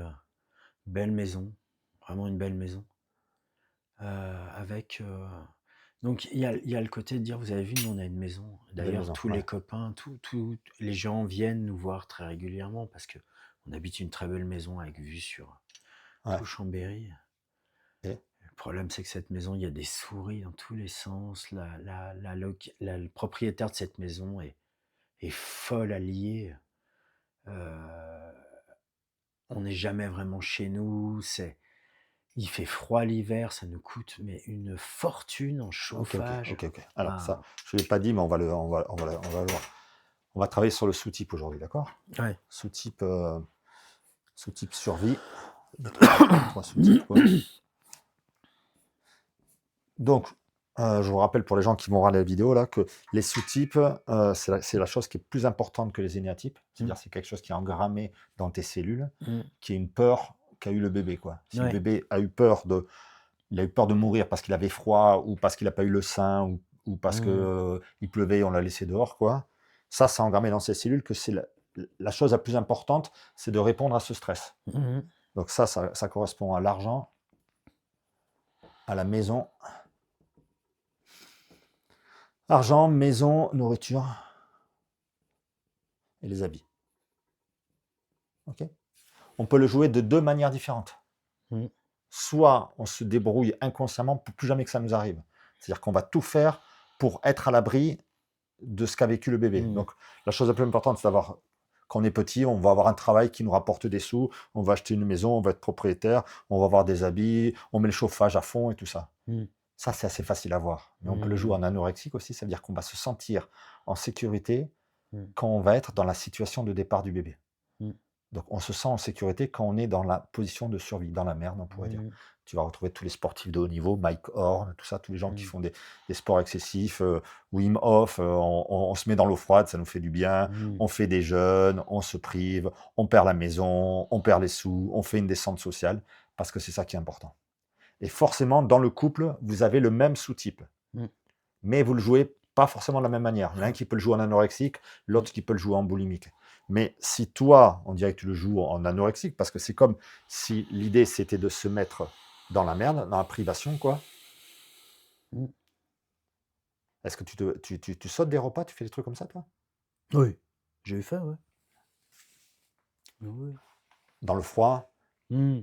Belle maison, vraiment une belle maison. Avec. Donc il y a le côté de dire, vous avez vu, nous on a une maison. D'ailleurs, maison, tous ouais. les copains, tous les gens viennent nous voir très régulièrement parce que on habite une très belle maison avec vue sur Ouais. tout Chambéry. Et Le problème, c'est que cette maison, il y a des souris dans tous les sens. Le propriétaire de cette maison est folle à lier. On n'est jamais vraiment chez nous. Il fait froid l'hiver, ça nous coûte mais une fortune en chauffage. ok. Alors ça, Ah, je ne l'ai pas dit, mais on va le voir. On va travailler sur le sous-type aujourd'hui, d'accord? ouais. Sous-type survie. Trois sous-types, quoi. Donc, je vous rappelle pour les gens qui vont regarder la vidéo là que les sous-types, c'est la chose qui est plus importante que les énéatypes. C'est-à-dire c'est quelque chose qui est engrammé dans tes cellules, qui est une peur qu'a eu le bébé, quoi. Si le Ouais. bébé a eu peur de mourir parce qu'il avait froid ou parce qu'il n'a pas eu le sein ou parce que il pleuvait et on l'a laissé dehors, quoi. Ça c'est engrammé dans ses cellules que c'est la chose la plus importante, c'est de répondre à ce stress. Donc ça correspond à l'argent, à la maison. Argent, maison, nourriture et les habits. Ok. On peut le jouer de deux manières différentes. Soit on se débrouille inconsciemment pour plus jamais que ça nous arrive. C'est-à-dire qu'on va tout faire pour être à l'abri de ce qu'a vécu le bébé. Donc la chose la plus importante, c'est d'avoir, quand on est petit, on va avoir un travail qui nous rapporte des sous, on va acheter une maison, on va être propriétaire, on va avoir des habits, on met le chauffage à fond et tout ça. Ça, c'est assez facile à voir. Mais on peut le jouer en anorexique aussi, ça veut dire qu'on va se sentir en sécurité quand on va être dans la situation de départ du bébé. Donc on se sent en sécurité quand on est dans la position de survie, dans la merde, on pourrait dire. Mmh. Tu vas retrouver tous les sportifs de haut niveau, Mike Horn, tout ça, tous les gens qui Mmh. font des sports excessifs, Wim Hof, on se met dans l'eau froide, ça nous fait du bien, Mmh. on fait des jeûnes, on se prive, on perd la maison, on perd les sous, on fait une descente sociale, parce que c'est ça qui est important. Et forcément, dans le couple, vous avez le même sous-type, Mmh. mais vous le jouez pas forcément de la même manière. Il y en a un qui peut le jouer en anorexique, Mmh. l'autre qui peut le jouer en boulimique. Mais si toi, on dirait que tu le joues en anorexique, parce que c'est comme si l'idée c'était de se mettre dans la merde, dans la privation, quoi. Mmh. Est-ce que tu sautes des repas, tu fais des trucs comme ça, toi? Oui, j'ai eu fait, ouais. Oui. Dans le froid? Mmh.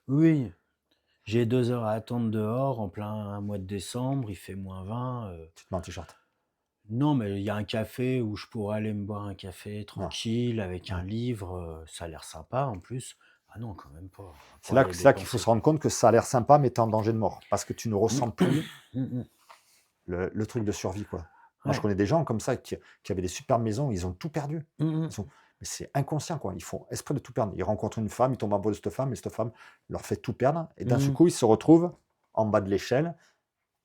Oui, j'ai 2 heures à attendre dehors en plein mois de décembre, il fait -20, Tu te mets en t-shirt? non, mais il y a un café où je pourrais aller me boire un café Non. tranquille avec un Ouais. livre, ça a l'air sympa en plus. Ah non, quand même pas, on va C'est pas là aller que c'est là qu'il faut se dépenser. rendre compte que ça a l'air sympa, mais tu es en danger de mort, parce que tu ne ressens plus Mmh mh. le truc de survie, quoi. Moi, je Ouais. connais des gens comme ça qui avaient des superbes maisons, ils ont tout perdu. Mmh mh. Ils ont mais c'est inconscient, quoi. Ils font exprès de tout perdre. Ils rencontrent une femme, ils tombent amoureux de cette femme et cette femme leur fait tout perdre et d'un seul Mmh. coup, ils se retrouvent en bas de l'échelle,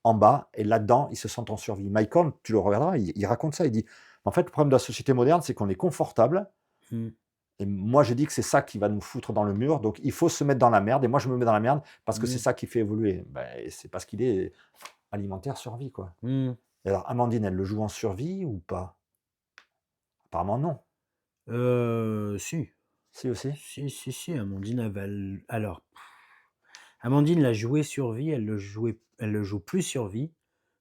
en bas et là-dedans, ils se sentent en survie. Mike Horn, tu le regarderas, il raconte ça, il dit: «En fait, le problème de la société moderne, c'est qu'on est confortable Mmh. et moi, je dis que c'est ça qui va nous foutre dans le mur, donc il faut se mettre dans la merde et moi, je me mets dans la merde parce que c'est Mmh. ça qui fait évoluer». Beh, c'est parce qu'il est alimentaire survie, quoi. Mmh. Et alors Amandine, elle le joue en survie ou pas? Apparemment non. Si. Si aussi? Si, Amandine elle va l alors, Amandine l'a joué survie, elle le joue plus survie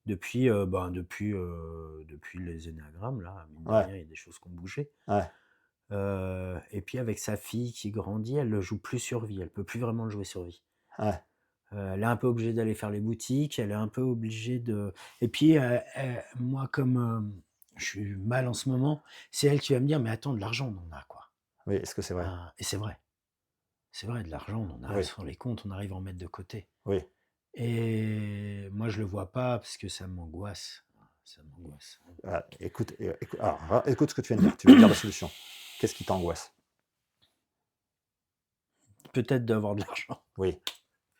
depuis, depuis les énagrammes là, mine de Ouais, rien, il y a des choses qui ont bougé. ouais, Et puis avec sa fille qui grandit, elle le joue plus survie, elle peut plus vraiment le jouer survie. ouais. Elle est un peu obligée d'aller faire les boutiques, elle est un peu obligée de et puis, moi comme, je suis mal en ce moment, c'est elle qui va me dire: «Mais attends, de l'argent on en a quoi». Oui, est-ce que c'est vrai? Et c'est vrai. C'est vrai, de l'argent, on en a Oui, sur les comptes, on arrive à en mettre de côté. oui. Et moi, je le vois pas parce que ça m'angoisse. Ça m'angoisse. Ah, écoute ce que tu viens de dire. Tu viens de dire la solution. Qu'est-ce qui t'angoisse? Peut-être d'avoir de l'argent, Oui,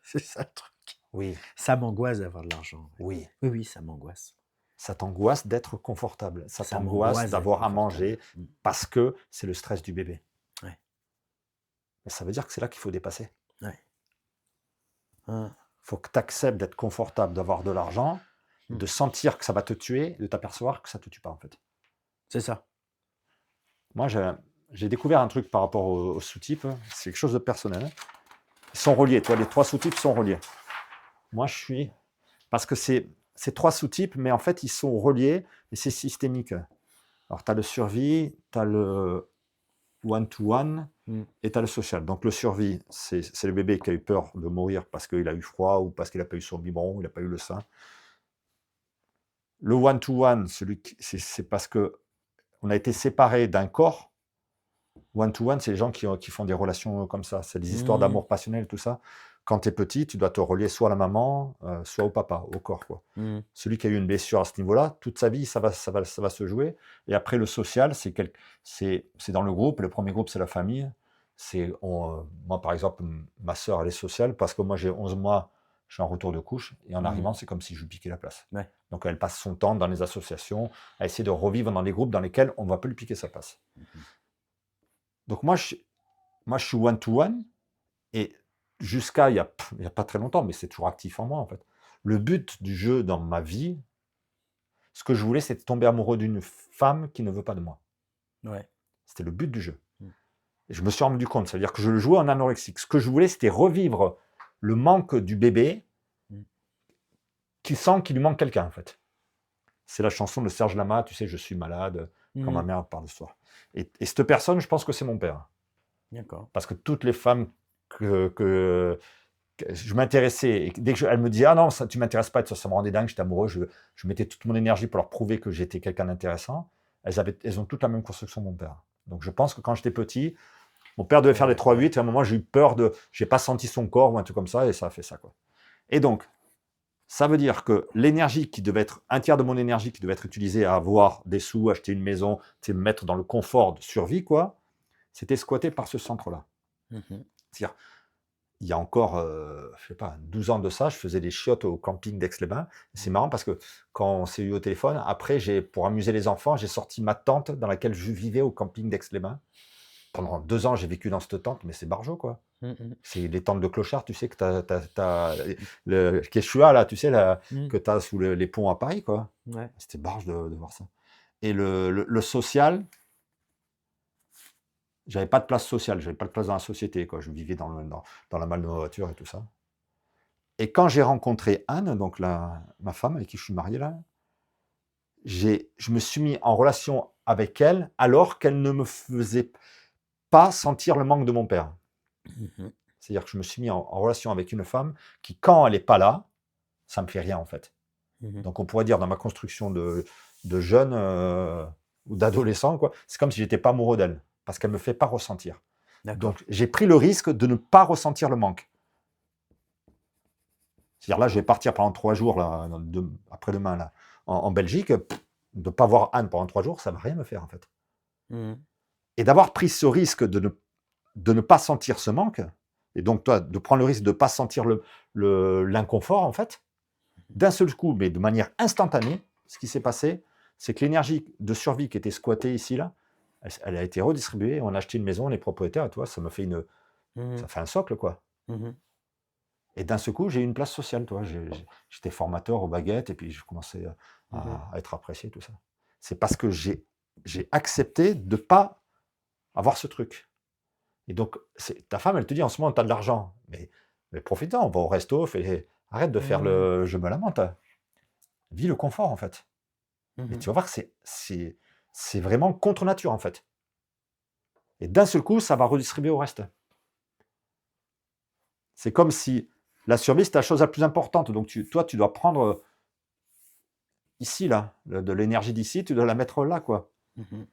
c'est ça le truc. oui, Ça m'angoisse d'avoir de l'argent, ouais. oui. Oui, oui, ça m'angoisse. Ça t'angoisse d'être confortable. Ça Ça t'angoisse m'angoisse d'être d'avoir à confortable. manger parce que c'est le stress du bébé. Ouais, Mais ça veut dire que c'est là qu'il faut dépasser. ouais. Hein. Il faut que tu acceptes d'être confortable, d'avoir de l'argent, Mmh. de sentir que ça va te tuer, de t'apercevoir que ça te tue pas, en fait. C'est ça. Moi, j'ai découvert un truc par rapport aux sous-types, c'est quelque chose de personnel. Ils sont reliés, toi, les 3 sous-types sont reliés. Moi, je suis parce que c'est 3 sous-types, mais en fait, ils sont reliés, mais c'est systémique. Alors, tu as le survie, tu as le one to one Mmh. et tu as le social. Donc le survie, c'est le bébé qui a eu peur de mourir parce qu'il a eu froid ou parce qu'il a pas eu son biberon, il a pas eu le sein. Le one to one, celui qui c'est parce qu'on a été séparés d'un corps. One to one, c'est les gens qui font des relations comme ça. C'est des histoires Mmh. d'amour passionnel, tout ça. Quand tu es petit, tu dois te relier soit à la maman, soit au papa, au corps, quoi. Mmh. Celui qui a eu une blessure à ce niveau-là, toute sa vie, ça va se jouer. Et après, le social, c'est dans le groupe. Le premier groupe, c'est la famille. Moi, par exemple, ma sœur, elle est sociale parce que moi, j'ai 11 mois, je suis en retour de couche. Et en Mmh. arrivant, c'est comme si je lui piquais la place. Ouais. Donc, elle passe son temps dans les associations à essayer de revivre dans les groupes dans lesquels on ne va pas lui piquer sa place. Mmh. Donc, moi, je suis one-to-one. Et jusqu'à il y a pas très longtemps, mais c'est toujours actif en moi, en fait. Le but du jeu dans ma vie, ce que je voulais, c'est de tomber amoureux d'une femme qui ne veut pas de moi. Ouais. C'était le but du jeu. Mmh. Et je me suis rendu compte, ça veut dire que je le jouais en anorexique. Ce que je voulais, c'était revivre le manque du bébé Mmh. qui sent qu'il lui manque quelqu'un, en fait. C'est la chanson de Serge Lama, tu sais, «Je suis malade» quand ma Mmh. mère parle de soi. Et cette personne, je pense que c'est mon père. D'accord. Parce que toutes les femmes que je m'intéressais et dès que elle me dit: «Ah non, ça tu m'intéresses pas», ça me rendait dingue, j'étais amoureux, je mettais toute mon énergie pour leur prouver que j'étais quelqu'un d'intéressant. Elles ont toutes la même construction que mon père. Donc je pense que quand j'étais petit, mon père devait faire les 3-8 et à un moment j'ai eu peur j'ai pas senti son corps ou un truc comme ça et ça a fait ça, quoi. Et donc, ça veut dire que l'énergie qui devait être un tiers de mon énergie qui devait être utilisée à avoir des sous, acheter une maison, tu sais, me mettre dans le confort de survie, quoi, c'était squatté par ce centre-là. Mmh. C'est-à-dire, il y a encore, je sais pas, 12 ans de ça, je faisais des chiottes au camping d'Aix-les-Bains. C'est marrant parce que quand on s'est eu au téléphone, après pour amuser les enfants, j'ai sorti ma tente dans laquelle je vivais au camping d'Aix-les-Bains. Pendant 2 ans, j'ai vécu dans cette tente, mais c'est barjot, quoi. Mmh mh. C'est les tentes de clochard, tu sais que tu le Quechua là, tu sais là, Mmh. que tu as sous les ponts à Paris, quoi. Ouais. C'était barge de voir ça. Et le social, j'avais pas de place sociale, j'avais pas de place dans la société, quoi. Je vivais dans la malle de ma voiture et tout ça. Et quand j'ai rencontré Anne, donc ma femme avec qui je suis marié là, je me suis mis en relation avec elle alors qu'elle ne me faisait pas sentir le manque de mon père. Mmh. C'est-à-dire que je me suis mis en relation avec une femme qui, quand elle est pas là, ça me fait rien en fait. Mmh. Donc on pourrait dire dans ma construction de jeune, ou d'adolescent, quoi, c'est comme si j'étais pas amoureux d'elle, parce qu'elle me fait pas ressentir. D'accord. Donc j'ai pris le risque de ne pas ressentir le manque. C'est-à-dire là, je vais partir pendant 3 jours là, après-demain là, en Belgique, de pas voir Anne pendant 3 jours, ça va rien me faire en fait. Mmh. Et d'avoir pris ce risque de ne pas sentir ce manque, et donc toi, de prendre le risque de ne pas sentir l'inconfort en fait, d'un seul coup, mais de manière instantanée, ce qui s'est passé, c'est que l'énergie de survie qui était squattée ici, là, elle a été redistribuée. On a acheté une maison, on est propriétaire, et toi, ça me fait Mmh. ça fait un socle, quoi. Mmh. Et d'un seul coup, j'ai eu une place sociale, toi. J'étais formateur aux baguettes, et puis je commençais Mmh. à être apprécié, tout ça. C'est parce que j'ai accepté de ne pas avoir ce truc. Et donc, ta femme, elle te dit en ce moment, tu as de l'argent. Mais profite-en, on va au resto, arrête de faire Mmh. le je me lamente. Vis le confort, en fait. Et Mmh. tu vas voir que c'est vraiment contre nature, en fait. Et d'un seul coup, ça va redistribuer au reste. C'est comme si la survie, c'est la chose la plus importante. Donc toi, tu dois prendre, ici, là, de l'énergie d'ici, tu dois la mettre là, quoi. Mmh.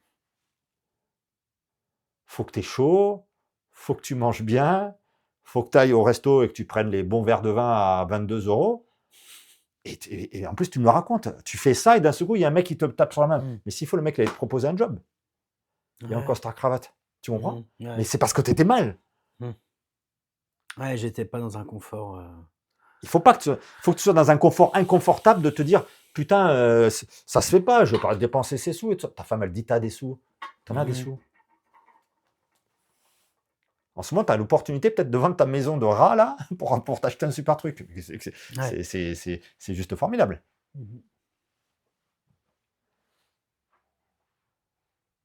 Faut que tu aies chaud, faut que tu manges bien, faut que tu ailles au resto et que tu prennes les bons verres de vin à 22 €. Et en plus, tu me le racontes. Tu fais ça et d'un seul coup, il y a un mec qui te tape sur la main. Mmh. Mais s'il faut, le mec, il allait te proposer un job. Et en Ouais. costard-cravate. Tu comprends? Mmh. Ouais. Mais c'est parce que tu étais mal. Mmh. Ouais, j'étais pas dans un confort, Il faut que tu sois dans un confort inconfortable de te dire: «Putain, ça se fait pas, je vais pas dépenser ces sous» et tout ça. Ta femme, elle dit: «Tu as des sous». Tu en as des Mmh. sous. En ce moment, tu as l'opportunité peut-être de vendre ta maison de rat là pour t'acheter un super truc. Ouais. C'est juste formidable. Mmh.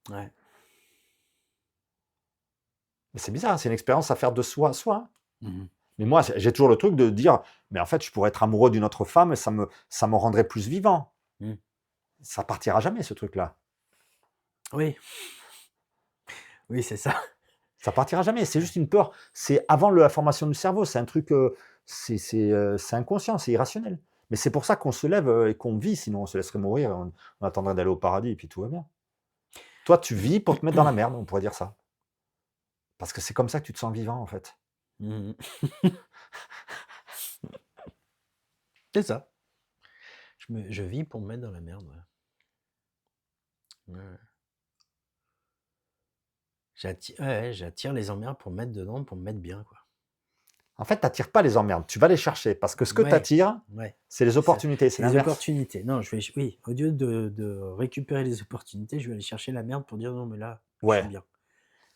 Ouais. Mais c'est bizarre, c'est une expérience à faire de soi à soi, hein. Mmh. Mais moi, j'ai toujours le truc de dire: «Mais en fait, je pourrais être amoureux d'une autre femme et ça me rendrait plus vivant». Mmh. Ça partira jamais ce truc-là. Oui. Oui, c'est ça. Ça partira jamais, c'est juste une peur. C'est avant la formation du cerveau, c'est un truc, c'est inconscient, c'est irrationnel. Mais c'est pour ça qu'on se lève, et qu'on vit, sinon on se laisserait mourir, on attendrait d'aller au paradis et puis tout va bien. Toi, tu vis pour te mettre dans la merde, on pourrait dire ça. Parce que c'est comme ça que tu te sens vivant, en fait. Mmh. C'est ça. Je vis pour me mettre dans la merde, ouais. Ouais. J'attire les emmerdes pour me mettre dedans, pour me mettre bien, quoi. En fait, tu attires pas les emmerdes, tu vas les chercher parce que ce que tu Ouais, attires, ouais. c'est les C'est opportunités, c'est c'est les l'inverse. opportunités. Non, oui, au lieu de récupérer les opportunités, je vais aller chercher la merde pour dire: «Non, mais là, je suis Ouais. bien».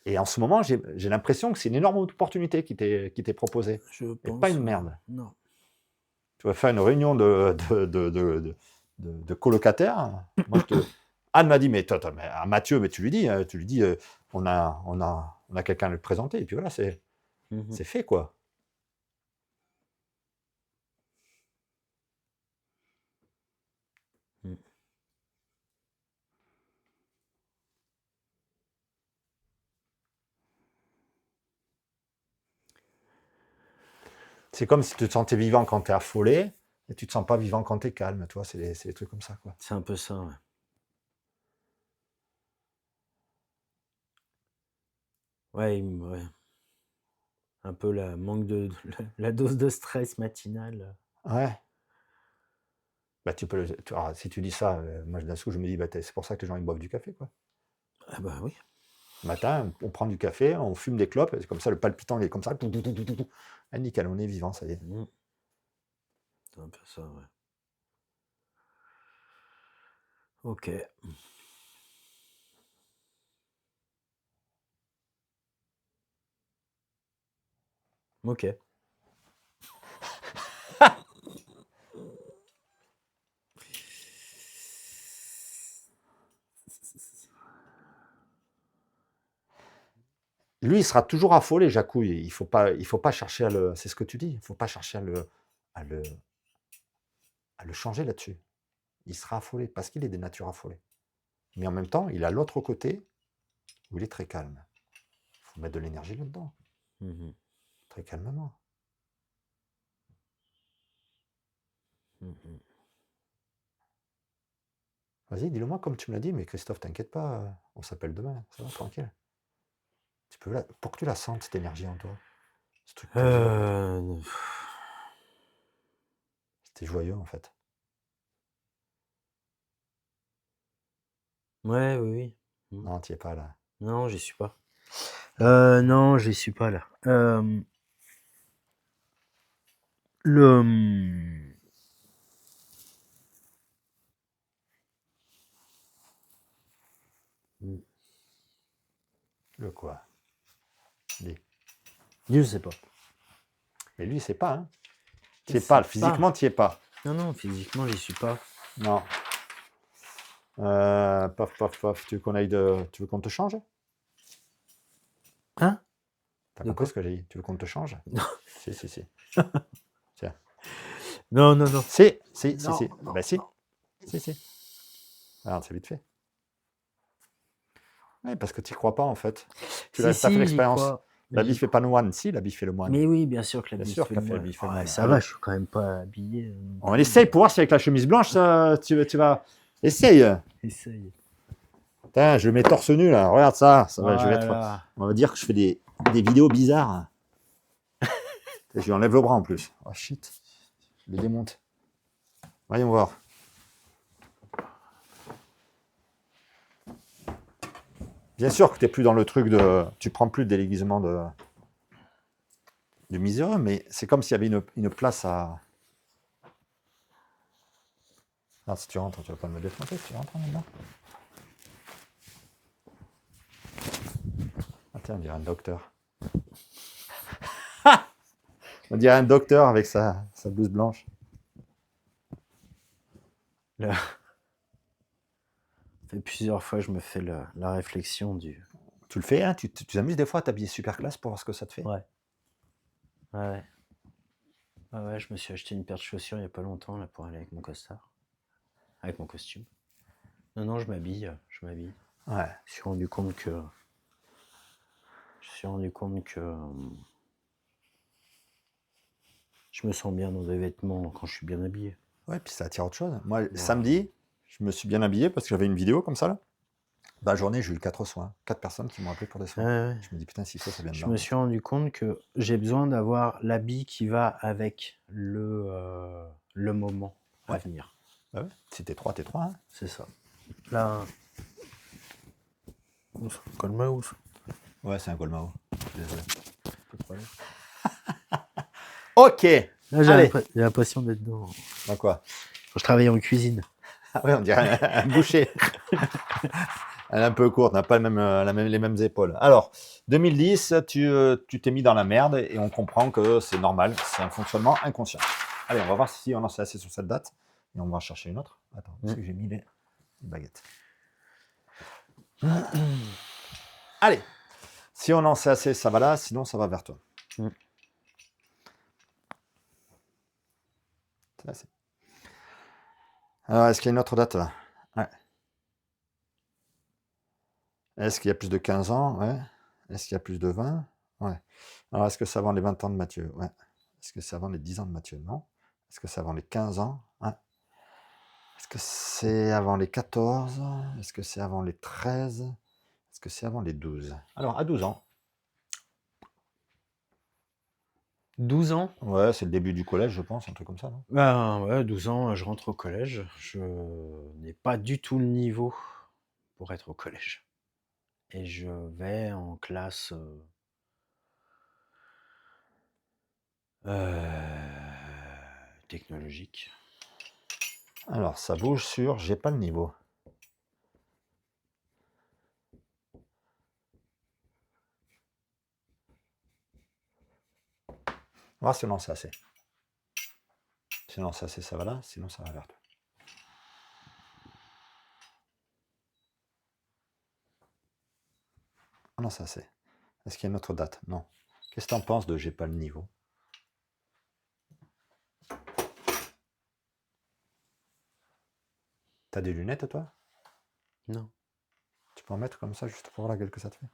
Et en ce moment, j'ai l'impression que c'est une énorme opportunité qui t'est proposée Je et pas pense, une merde. non. Tu vas faire une réunion de colocataires. Moi, Anne m'a dit: «Mais toi, mais à Mathieu, mais tu lui dis, on a quelqu'un à lui présenter» et puis voilà, Mmh. c'est fait, quoi. Mmh. C'est comme si tu te sentais vivant quand tu es affolé et tu te sens pas vivant quand tu es calme, tu vois? C'est des trucs comme ça, quoi. C'est un peu ça, ouais. Ouais, un peu la manque de la dose de stress matinale. Ouais. Bah, tu peux alors si tu dis ça, moi d'un coup, je me dis: «Bah, c'est pour ça que les gens ils boivent du café, quoi». Ah bah, oui. Le matin, on prend du café, on fume des clopes, et comme ça, le palpitant, il est comme ça. Ah, nickel, on est vivant, ça y est. Mmh. C'est un peu ça, ouais. OK. OK. Lui, il sera toujours affolé, Jacouille. Il faut pas chercher à le. C'est ce que tu dis. Il faut pas chercher à le, à le changer là-dessus. Il sera affolé parce qu'il est des natures affolées. Mais en même temps, il a l'autre côté où il est très calme. Il faut mettre de l'énergie là-dedans, Mmh. très calmement. Mmh. Vas-y, dis-le-moi comme tu me l'as dit, mais Christophe, t'inquiète pas, on s'appelle demain, ça va, tranquille. Pour que tu la sentes, cette énergie en toi, ce truc positif. C'était joyeux en fait. Ouais, oui, oui. Mmh. Non, tu es pas là. Non, j'y suis pas. Non, j'y suis pas là. Le, Le quoi? Dis. je sais pas. Mais lui, c'est pas, hein. Je Tu es sais pas, pas. physiquement, tu es pas. Non, physiquement, j'y suis pas. Non. Paf, paf, paf, tu veux tu veux qu'on te change? Hein? T'as De compris quoi? ce que j'ai dit? Tu veux qu'on te change? Non. Si, si, si. Tiens. Non. Si. Non, non, Ben si. non. Si. Alors, c'est vite fait. Oui, parce que tu n'y crois pas en fait. Tu as fait Si, j'y l'expérience. crois. La bille fait pas le moine. Si, la bille fait le moine. Mais oui, bien sûr que la Bien bille sûr fait qu'elle le fait la moine. bille fait le Ouais, moine. ça Allez. va, je suis quand même pas habillé. On essaye pour voir si avec la chemise blanche, tu vas. Essaye. Essaye. Putain, je mets torse nu là. Regarde ça. Je vais être. Voilà. On va dire que je fais des vidéos bizarres. Je lui enlève le bras en plus. Oh shit. Je les démonte. Voyons voir. Bien sûr que tu n'es plus dans le truc de. Tu prends plus de déguisement de miséreux, mais c'est comme s'il y avait une place à. Ah, si tu rentres, tu vas pas me défoncer si tu rentres maintenant. Ah tiens, on dirait un docteur. On dirait un docteur avec sa blouse blanche. Là. Ça fait plusieurs fois, je me fais la réflexion du. Tu le fais, hein? Tu t'amuses des fois à t'habiller super classe pour voir ce que ça te fait. Ouais. Ouais. Ouais, je me suis acheté une paire de chaussures il y a pas longtemps là pour aller avec mon costard. Avec mon costume. Non, je m'habille. Ouais. Je me suis rendu compte que. Je me sens bien dans des vêtements quand je suis bien habillé. Ouais, puis ça attire autre chose. Moi, samedi, je me suis bien habillé parce que j'avais une vidéo comme ça là. Dans la journée, j'ai eu 4 soins. 4 personnes qui m'ont appelé pour des soins. Ouais. Je me dis putain, s'il faut, ça vient de là. Je me suis rendu compte que j'ai besoin d'avoir l'habit qui va avec le moment à Ouais. venir. Bah ouais. Si t'es 3, t'es 3. Hein. C'est ça. Là. Colmaouf. Ouais, c'est un Golmao. Désolé. Pas de problème. Ok. Là, j'ai Allez. l'impression d'être dans. Dans quoi? Quand je travaillais en cuisine. Ah ouais, on dirait un boucher. Elle est un peu courte, n'a pas les mêmes épaules. Alors, 2010, tu t'es mis dans la merde et on comprend que c'est normal, c'est un fonctionnement inconscient. Allez, on va voir si on en sait assez sur cette date et on va en chercher une autre. Attends, où est-ce que j'ai mis les baguettes? Allez, si on en sait assez, ça va là, sinon ça va vers toi. Ça, c'est... Alors, est-ce qu'il y a une autre date là? Ouais. Est-ce qu'il y a plus de 15 ans? Ouais. Est-ce qu'il y a plus de 20? Ouais. Alors, est-ce que c'est avant les 20 ans de Mathieu? Ouais. Est-ce que c'est avant les 10 ans de Mathieu? Non. Est-ce que c'est avant les 15 ans? Ouais. Est-ce que c'est avant les 14? Est-ce que c'est avant les 13? Est-ce que c'est avant les 12? Alors, à 12 ans. 12 ans? Ouais, c'est le début du collège, je pense, un truc comme ça, non? Ben ouais, 12 ans, je rentre au collège. Je n'ai pas du tout le niveau pour être au collège. et je vais en classe technologique. Alors, ça bouge sur j'ai pas le niveau. On va voir si on lance assez. Si on lance assez, ça va là. Sinon, ça va vers toi. On lance assez. Est-ce qu'il y a une autre date? Non. Qu'est-ce que tu en penses de j'ai pas le niveau? T'as des lunettes, toi? Non, Tu peux en mettre comme ça, juste pour voir la gueule que ça te fait?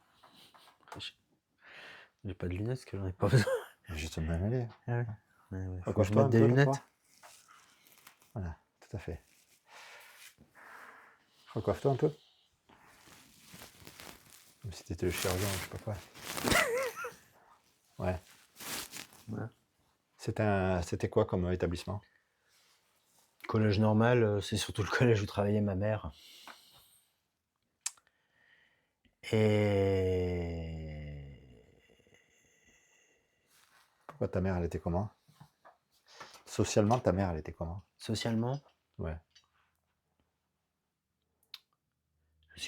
j'ai pas de lunettes parce que j'en ai pas besoin. Juste me mêler. Ah ouais. Ouais, faut que je Recoiffe-toi mette un des peu, lunettes. toi. Voilà, tout à fait. Recoiffe-toi un peu. Comme si t'étais le chirurgien, je sais pas quoi. Ouais. Ouais. C'était quoi comme établissement? Collège normal, c'est surtout le collège où travaillait ma mère. Et Pourquoi ta mère, elle était comment? Socialement, ta mère, elle était comment? socialement, Ouais.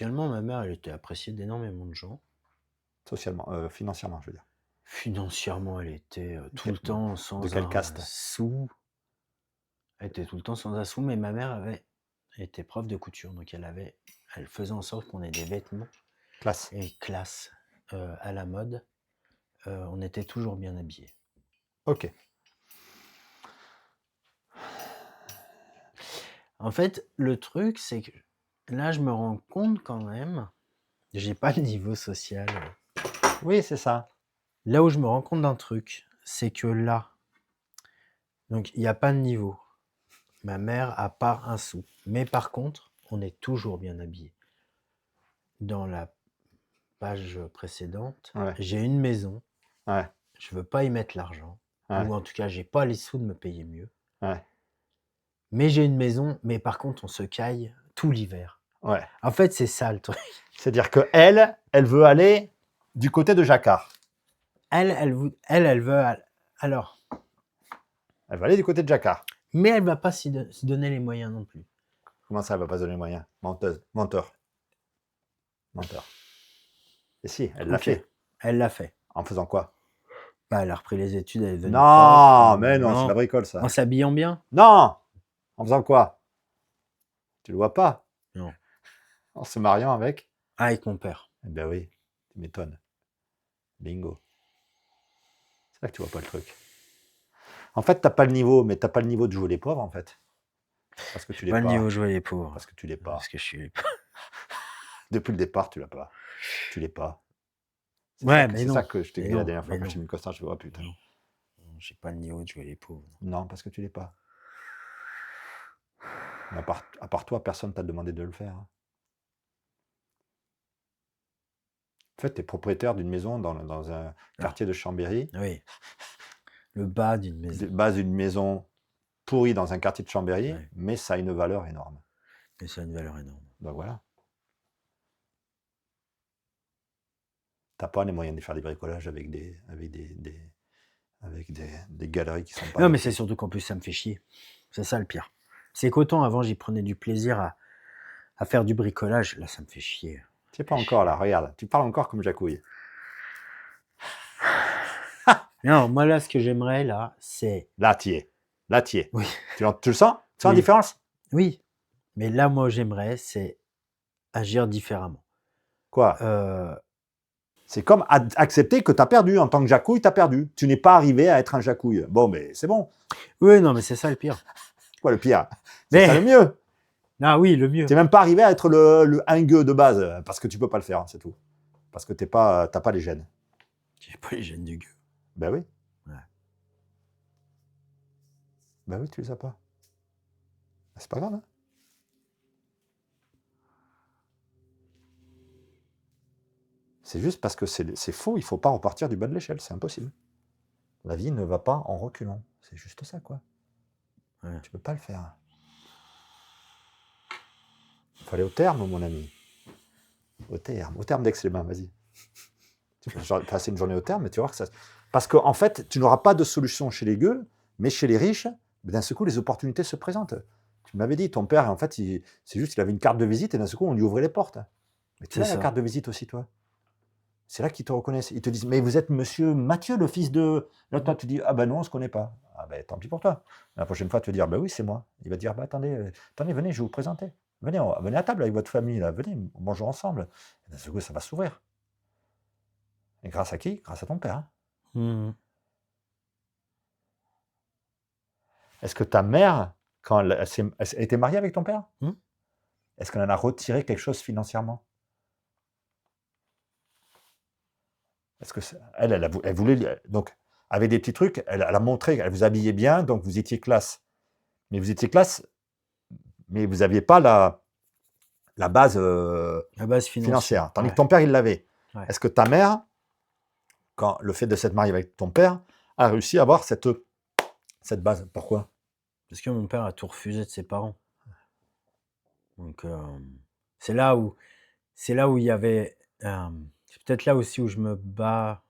ma mère, elle était appréciée d'énormément de gens. Socialement, financièrement, je veux dire. Financièrement, elle était tout quel- le temps de sans quelle un caste? sou. Elle était tout le temps sans un sou, mais ma mère était prof de couture, donc elle faisait en sorte qu'on ait des vêtements Classe. et classe à la mode. On était toujours bien habillés. Ok. En fait, le truc, c'est que là, je me rends compte quand même, j'ai pas le niveau social. Oui, c'est ça. Là où je me rends compte d'un truc, c'est que là, donc il n'y a pas de niveau. Ma mère a pas un sou. Mais par contre, on est toujours bien habillé. Dans la page précédente, Ouais. j'ai une maison, Ouais. je veux pas y mettre l'argent, Ouais. ou en tout cas, j'ai pas les sous de me payer mieux. Ouais. Mais j'ai une maison, mais par contre, on se caille tout l'hiver. Ouais. En fait, c'est ça le truc. C'est-à-dire que elle veut aller du côté de Jacquard. Elle veut. Alors, Elle va aller du côté de Jacquard. mais elle va pas se donner les moyens non plus. Comment ça, elle va pas se donner les moyens? Menteuse. Menteur. Menteur. Et si, elle l'a Ok. fait. Elle l'a fait. En faisant quoi? Bah, elle a repris les études, elle est devenue Non, prof. mais non, c'est la bricole, ça. En s'habillant bien? Non! En faisant quoi? Tu le vois pas? Non. En se mariant avec? Ah, avec mon père. Eh ben oui, tu m'étonnes. Bingo. C'est là que tu vois pas le truc. En fait, t'as pas le niveau, mais t'as pas le niveau de jouer les pauvres, en fait. Parce que tu l'es Pas le niveau pas. de jouer les pauvres. Parce que tu l'es pas. Parce que je suis. Depuis le départ, tu l'as pas. Tu l'es pas. Ouais, mais non. C'est ça que je t'ai Mais dit la non, dernière fois mais quand non. j'ai mis le costard, je me dis, oh putain. Non. J'ai pas le niveau de jouer les pauvres. Non, parce que tu l'es pas. Mais à part toi, personne t'a demandé de le faire. En fait, tu es propriétaire d'une maison dans un quartier de Chambéry, Oui. Le bas d'une maison. de base d'une maison pourrie dans un quartier de Chambéry, Ouais. mais ça a une valeur énorme. Mais ça a une valeur énorme. Donc voilà. T'as pas les moyens de faire des bricolages avec des galeries qui sont pas. Non, mais c'est surtout qu'en plus, ça me fait chier. C'est ça le pire. C'est qu'autant avant, j'y prenais du plaisir à faire du bricolage. Là, ça me fait chier. Tu sais pas encore là, regarde, tu parles encore comme Jacouille. Non, moi là, ce que j'aimerais là, c'est. Là, tu y es. Là, tu y es. Oui. Tu le sens? Tu sens la Oui. différence? Oui. Mais là, moi, j'aimerais, c'est agir différemment. Quoi? C'est comme accepter que tu as perdu. En tant que Jacouille, tu as perdu. Tu n'es pas arrivé à être un Jacouille. Bon, mais c'est bon. Oui, non, mais c'est ça le pire. Quoi le pire? C'est ça le mieux. Ah oui, le mieux. Tu n'es même pas arrivé à être le gueux de base, parce que tu peux pas le faire, c'est tout. Parce que t'as pas les gènes. J'ai pas les gènes du gueux. Ben oui. Ouais. Ben oui, tu les as pas. C'est pas grave, hein. C'est juste parce que c'est faux, il faut pas repartir du bas de l'échelle, c'est impossible. La vie ne va pas en reculant. C'est juste ça, quoi. Ouais. Tu peux pas le faire. Il faut aller au terme, mon ami. Au terme d'excellent, vas-y. Tu peux passer une journée au terme, mais tu vas voir que ça... Parce qu'en fait, tu n'auras pas de solution chez les gueux, mais chez les riches, d'un seul coup, les opportunités se présentent. Tu m'avais dit, ton père, en fait, c'est juste qu'il avait une carte de visite et d'un seul coup, on lui ouvrait les portes. Mais tu as la carte de visite aussi, toi. C'est là qu'ils te reconnaissent. Ils te disent, mais vous êtes monsieur Mathieu, le fils de... Là, toi, tu dis, ah ben non, on ne se connaît pas. Ah ben tant pis pour toi. La prochaine fois, tu vas dire, ben oui, c'est moi. Il va dire, bah attendez, venez, je vais vous présenter. Venez, venez à table avec votre famille, là. Venez, on mange ensemble. Et d'un seul coup, ça va s'ouvrir. Et grâce à qui? Grâce à ton père. Hein. Mmh. Est-ce que ta mère, quand elle était mariée avec ton père, Mmh. est-ce qu'elle en a retiré quelque chose financièrement? Est-ce que elle voulait donc avec des petits trucs, elle a montré qu'elle vous habillait bien, donc vous étiez classe. Mais vous étiez classe, mais vous n'aviez pas la base La base financière. Tandis ouais. que ton père, il l'avait. Ouais. Est-ce que ta mère, quand le fait de s'être mariée avec ton père, a réussi à avoir cette base? Pourquoi? Parce que mon père a tout refusé de ses parents. Donc c'est là où il y avait, c'est peut-être là aussi où je me bats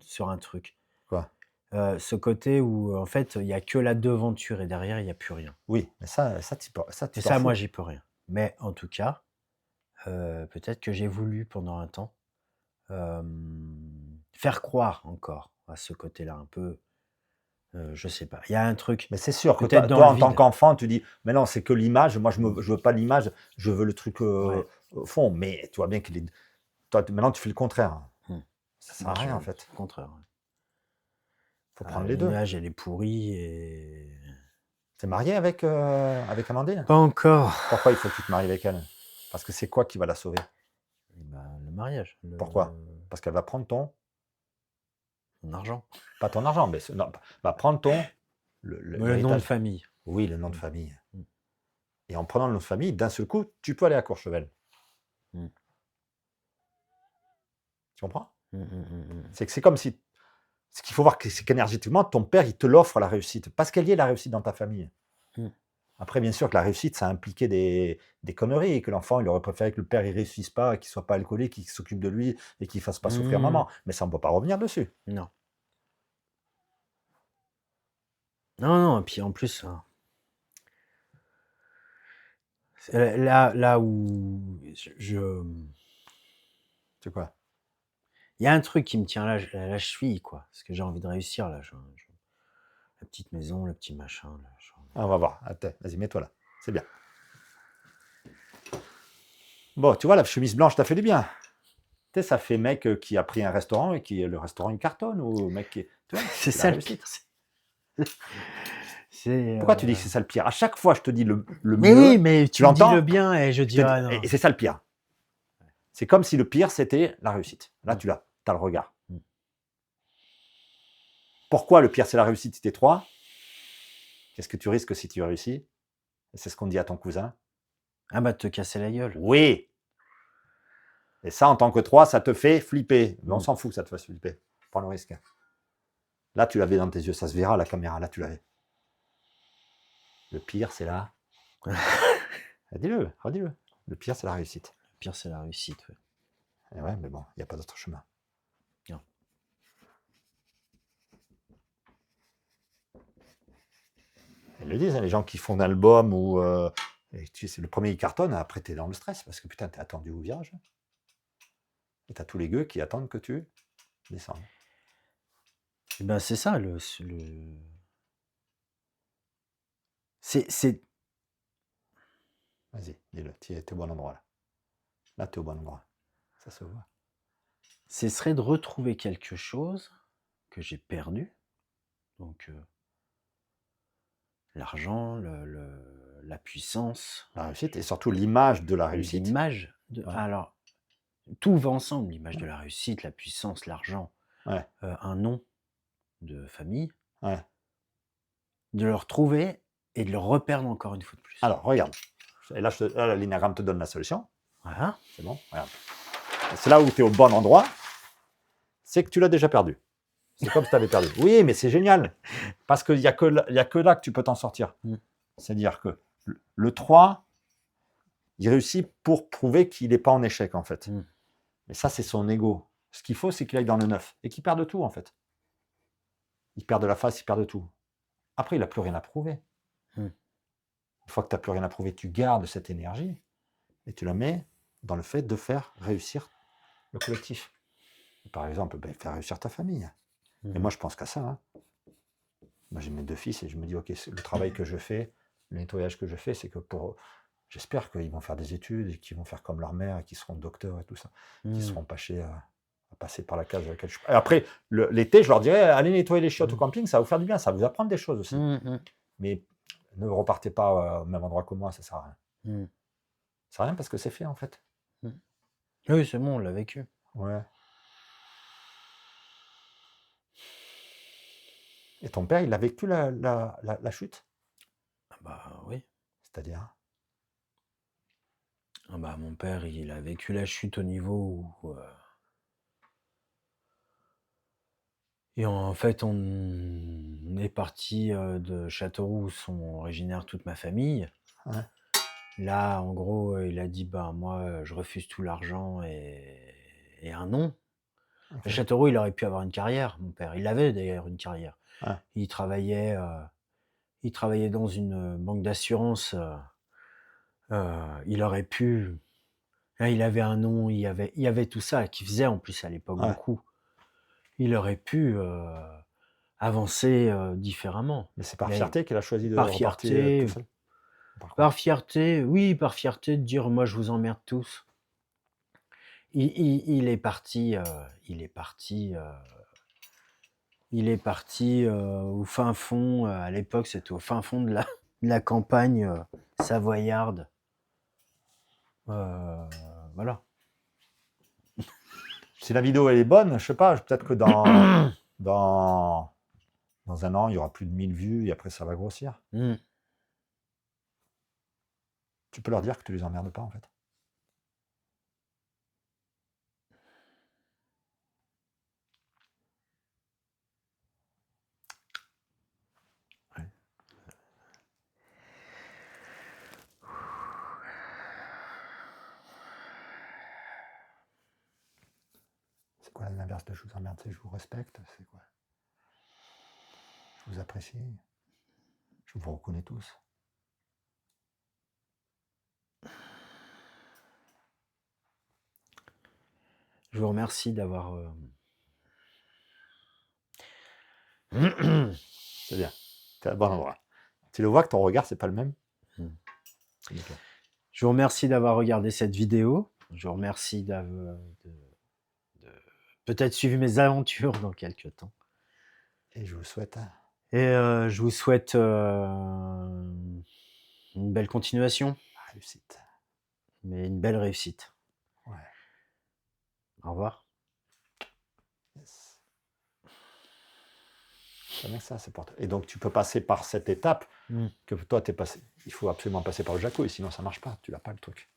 sur un truc. Quoi? Ce côté où en fait il y a que la devanture et derrière il y a plus rien. Oui, mais ça tu Et t'en ça, fous. moi j'y peux rien. Mais en tout cas, peut-être que j'ai voulu pendant un temps faire croire encore à ce côté-là un peu. Je sais pas. Il y a un truc. Mais c'est sûr que Peut-être dans toi le en tant vide. qu'enfant, tu dis, mais non, c'est que l'image. Moi, je veux pas l'image, je veux le truc Ouais. au fond. Mais tu vois bien qu'il est. Toi, maintenant, tu fais le contraire. Mmh. Ça sert à rien, en fait. Au contraire. Ouais. Faut prendre les deux. L'image, elle est pourrie et. T'es marié avec Amandine? Pas encore. Pourquoi il faut que tu te maries avec elle? Parce que c'est quoi qui va la sauver? Le mariage. Pourquoi? Parce qu'elle va prendre ton argent. pas ton argent, mais non, va prendre ton Le nom de l'héritage. famille. Oui, le nom de famille. Mmh. Et en prenant le nom de famille, d'un seul coup, tu peux aller à Courchevel. Mmh. Tu comprends? Mmh. C'est que c'est comme si... Ce qu'il faut voir, c'est qu'énergétiquement, ton père, il te l'offre la réussite. Parce qu'elle y est, la réussite dans ta famille. Mmh. Après, bien sûr que la réussite, ça impliquait des conneries, et que l'enfant, il aurait préféré que le père, il réussisse pas, qu'il soit pas alcoolique, qu'il s'occupe de lui, et qu'il fasse pas souffrir maman. Mais ça, on peut pas revenir dessus. Non. Non, et puis en plus, c'est là où je C'est quoi? il y a un truc qui me tient là, la cheville, quoi. Parce que j'ai envie de réussir, là. La petite maison, le petit machin, là. Ah, on va voir. Attends, vas-y, mets-toi là. C'est bien. Bon, tu vois, la chemise blanche, t'as fait du bien. Tu sais, ça fait mec qui a pris un restaurant et qui le restaurant il cartonne, ou mec qui... Tu vois, C'est la ça le réussite. pire. C'est, Pourquoi tu dis que c'est ça le pire? À chaque fois, je te dis le mais mieux. oui, mais tu me dis l'entends? le bien et je dis ah non. Et c'est ça le pire. C'est comme si le pire, c'était la réussite. Là, Mm. tu l'as. Tu as le regard. Mm. Pourquoi le pire, c'est la réussite si t'es 3? Qu'est-ce que tu risques si tu réussis? C'est ce qu'on dit à ton cousin. Ah bah te casser la gueule. Oui. Et ça, en tant que 3, ça te fait flipper. Mais on Mm. s'en fout que ça te fasse flipper. Prends le risque. Là, tu l'avais dans tes yeux. Ça se verra à la caméra. Là, tu l'avais. Le pire, c'est là. Redis-le, redis-le. Le pire, c'est la réussite. Le pire, c'est la réussite. Ouais. Et ouais, mais bon, il n'y a pas d'autre chemin. Non. Ils le disent, hein, les gens qui font un album ou c'est le premier qui cartonne, après tu es dans le stress parce que putain, tu es attendu au virage. Et tu as tous les gueux qui attendent que tu descendes. Et ben c'est ça c'est Vas-y, dis-le, tu es au bon endroit là. Là, tu es au bon endroit. Ça se voit. ce serait de retrouver quelque chose que j'ai perdu. Donc l'argent, la puissance, La réussite et surtout l'image de la réussite. l'image. Ouais. Alors, tout va ensemble, l'image de la réussite, la puissance, l'argent, Ouais. un nom de famille, Ouais. de le retrouver et de le reperdre encore une fois de plus. Alors, regarde. Et là, là l'énagramme te donne la solution. Voilà. C'est bon, regarde. C'est là où tu es au bon endroit. C'est que tu l'as déjà perdu. C'est comme si tu avais perdu. Oui, mais c'est génial. Parce qu'il n'y a que là que tu peux t'en sortir. Mm. C'est-à-dire que le 3, il réussit pour prouver qu'il n'est pas en échec, en fait. Mm. Mais ça, c'est son ego. Ce qu'il faut, c'est qu'il aille dans le neuf et qu'il perde tout, en fait. Il perd de la face, il perd de tout. Après, il n'a plus rien à prouver. Mmh. Une fois que tu n'as plus rien à prouver, tu gardes cette énergie et tu la mets dans le fait de faire réussir le collectif. Par exemple, faire réussir ta famille. Et moi, je pense qu'à ça. Hein. Moi, j'ai mes 2 fils et je me dis, ok, le travail que je fais, le nettoyage que je fais, c'est que j'espère qu'ils vont faire des études et qu'ils vont faire comme leur mère et qu'ils seront docteurs et tout ça. Qu'ils ne seront pas à passer par la case à laquelle je... Et après, l'été, je leur dirais, allez nettoyer les chiottes au camping, ça va vous faire du bien, ça va vous apprendre des choses aussi. Mais ne repartez pas au même endroit que moi, ça sert à rien. Ça sert à rien parce que c'est fait, en fait. Oui, c'est bon, on l'a vécu. Ouais. Et ton père, il a vécu la chute? Ah bah oui. C'est-à-dire? Ah bah, mon père, il a vécu la chute au niveau où... Et en fait, on est parti de Châteauroux, où sont originaires toute ma famille. Ouais. Là, en gros, il a dit, bah moi, je refuse tout l'argent et un nom. À Ok. Châteauroux, il aurait pu avoir une carrière, mon père. Il avait d'ailleurs une carrière. Ouais. Il travaillait dans une banque d'assurance. Il aurait pu... Là, il avait un nom, il y avait tout ça, qui faisait en plus à l'époque Ouais. beaucoup. Il aurait pu avancer différemment. Mais c'est par Mais fierté qu'il a choisi de par repartir fierté, tout seul? Par quoi? par fierté, oui, par fierté de dire moi je vous emmerde tous. Il est parti, au fin fond. À l'époque, c'était au fin fond de la campagne savoyarde. Voilà. Si la vidéo elle est bonne, je sais pas, peut-être que dans un an, il y aura plus de 1000 vues et après ça va grossir. Tu peux leur dire que tu les emmerdes pas, en fait. Ouais. C'est quoi l'inverse de je vous emmerde? C'est je vous respecte? C'est quoi? Je vous apprécie? Je vous reconnais tous? Je vous remercie d'avoir... C'est bien. T'es à bon endroit. Tu le vois que ton regard, c'est pas le même? C'est nickel. Je vous remercie d'avoir regardé cette vidéo. Je vous remercie de peut-être suivre mes aventures dans quelques temps. Et je vous souhaite... Et je vous souhaite une belle continuation, réussite. mais une belle réussite. Ouais. Au revoir. Yes. C'est bien que ça, c'est pour toi. Et donc, tu peux passer par cette étape que toi, t'es passé. Il faut absolument passer par le jacouille, sinon ça marche pas. Tu n'as pas le truc.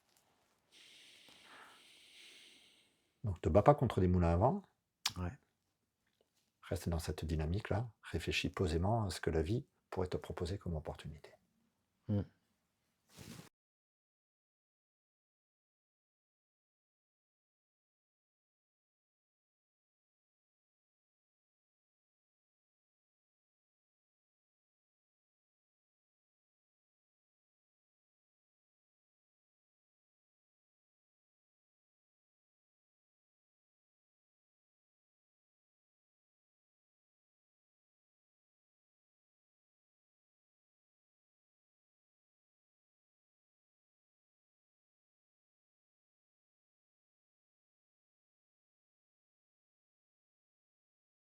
Donc, te bats pas contre des moulins à vent. Ouais. Reste dans cette dynamique-là. Réfléchis posément à ce que la vie pourrait te proposer comme opportunité.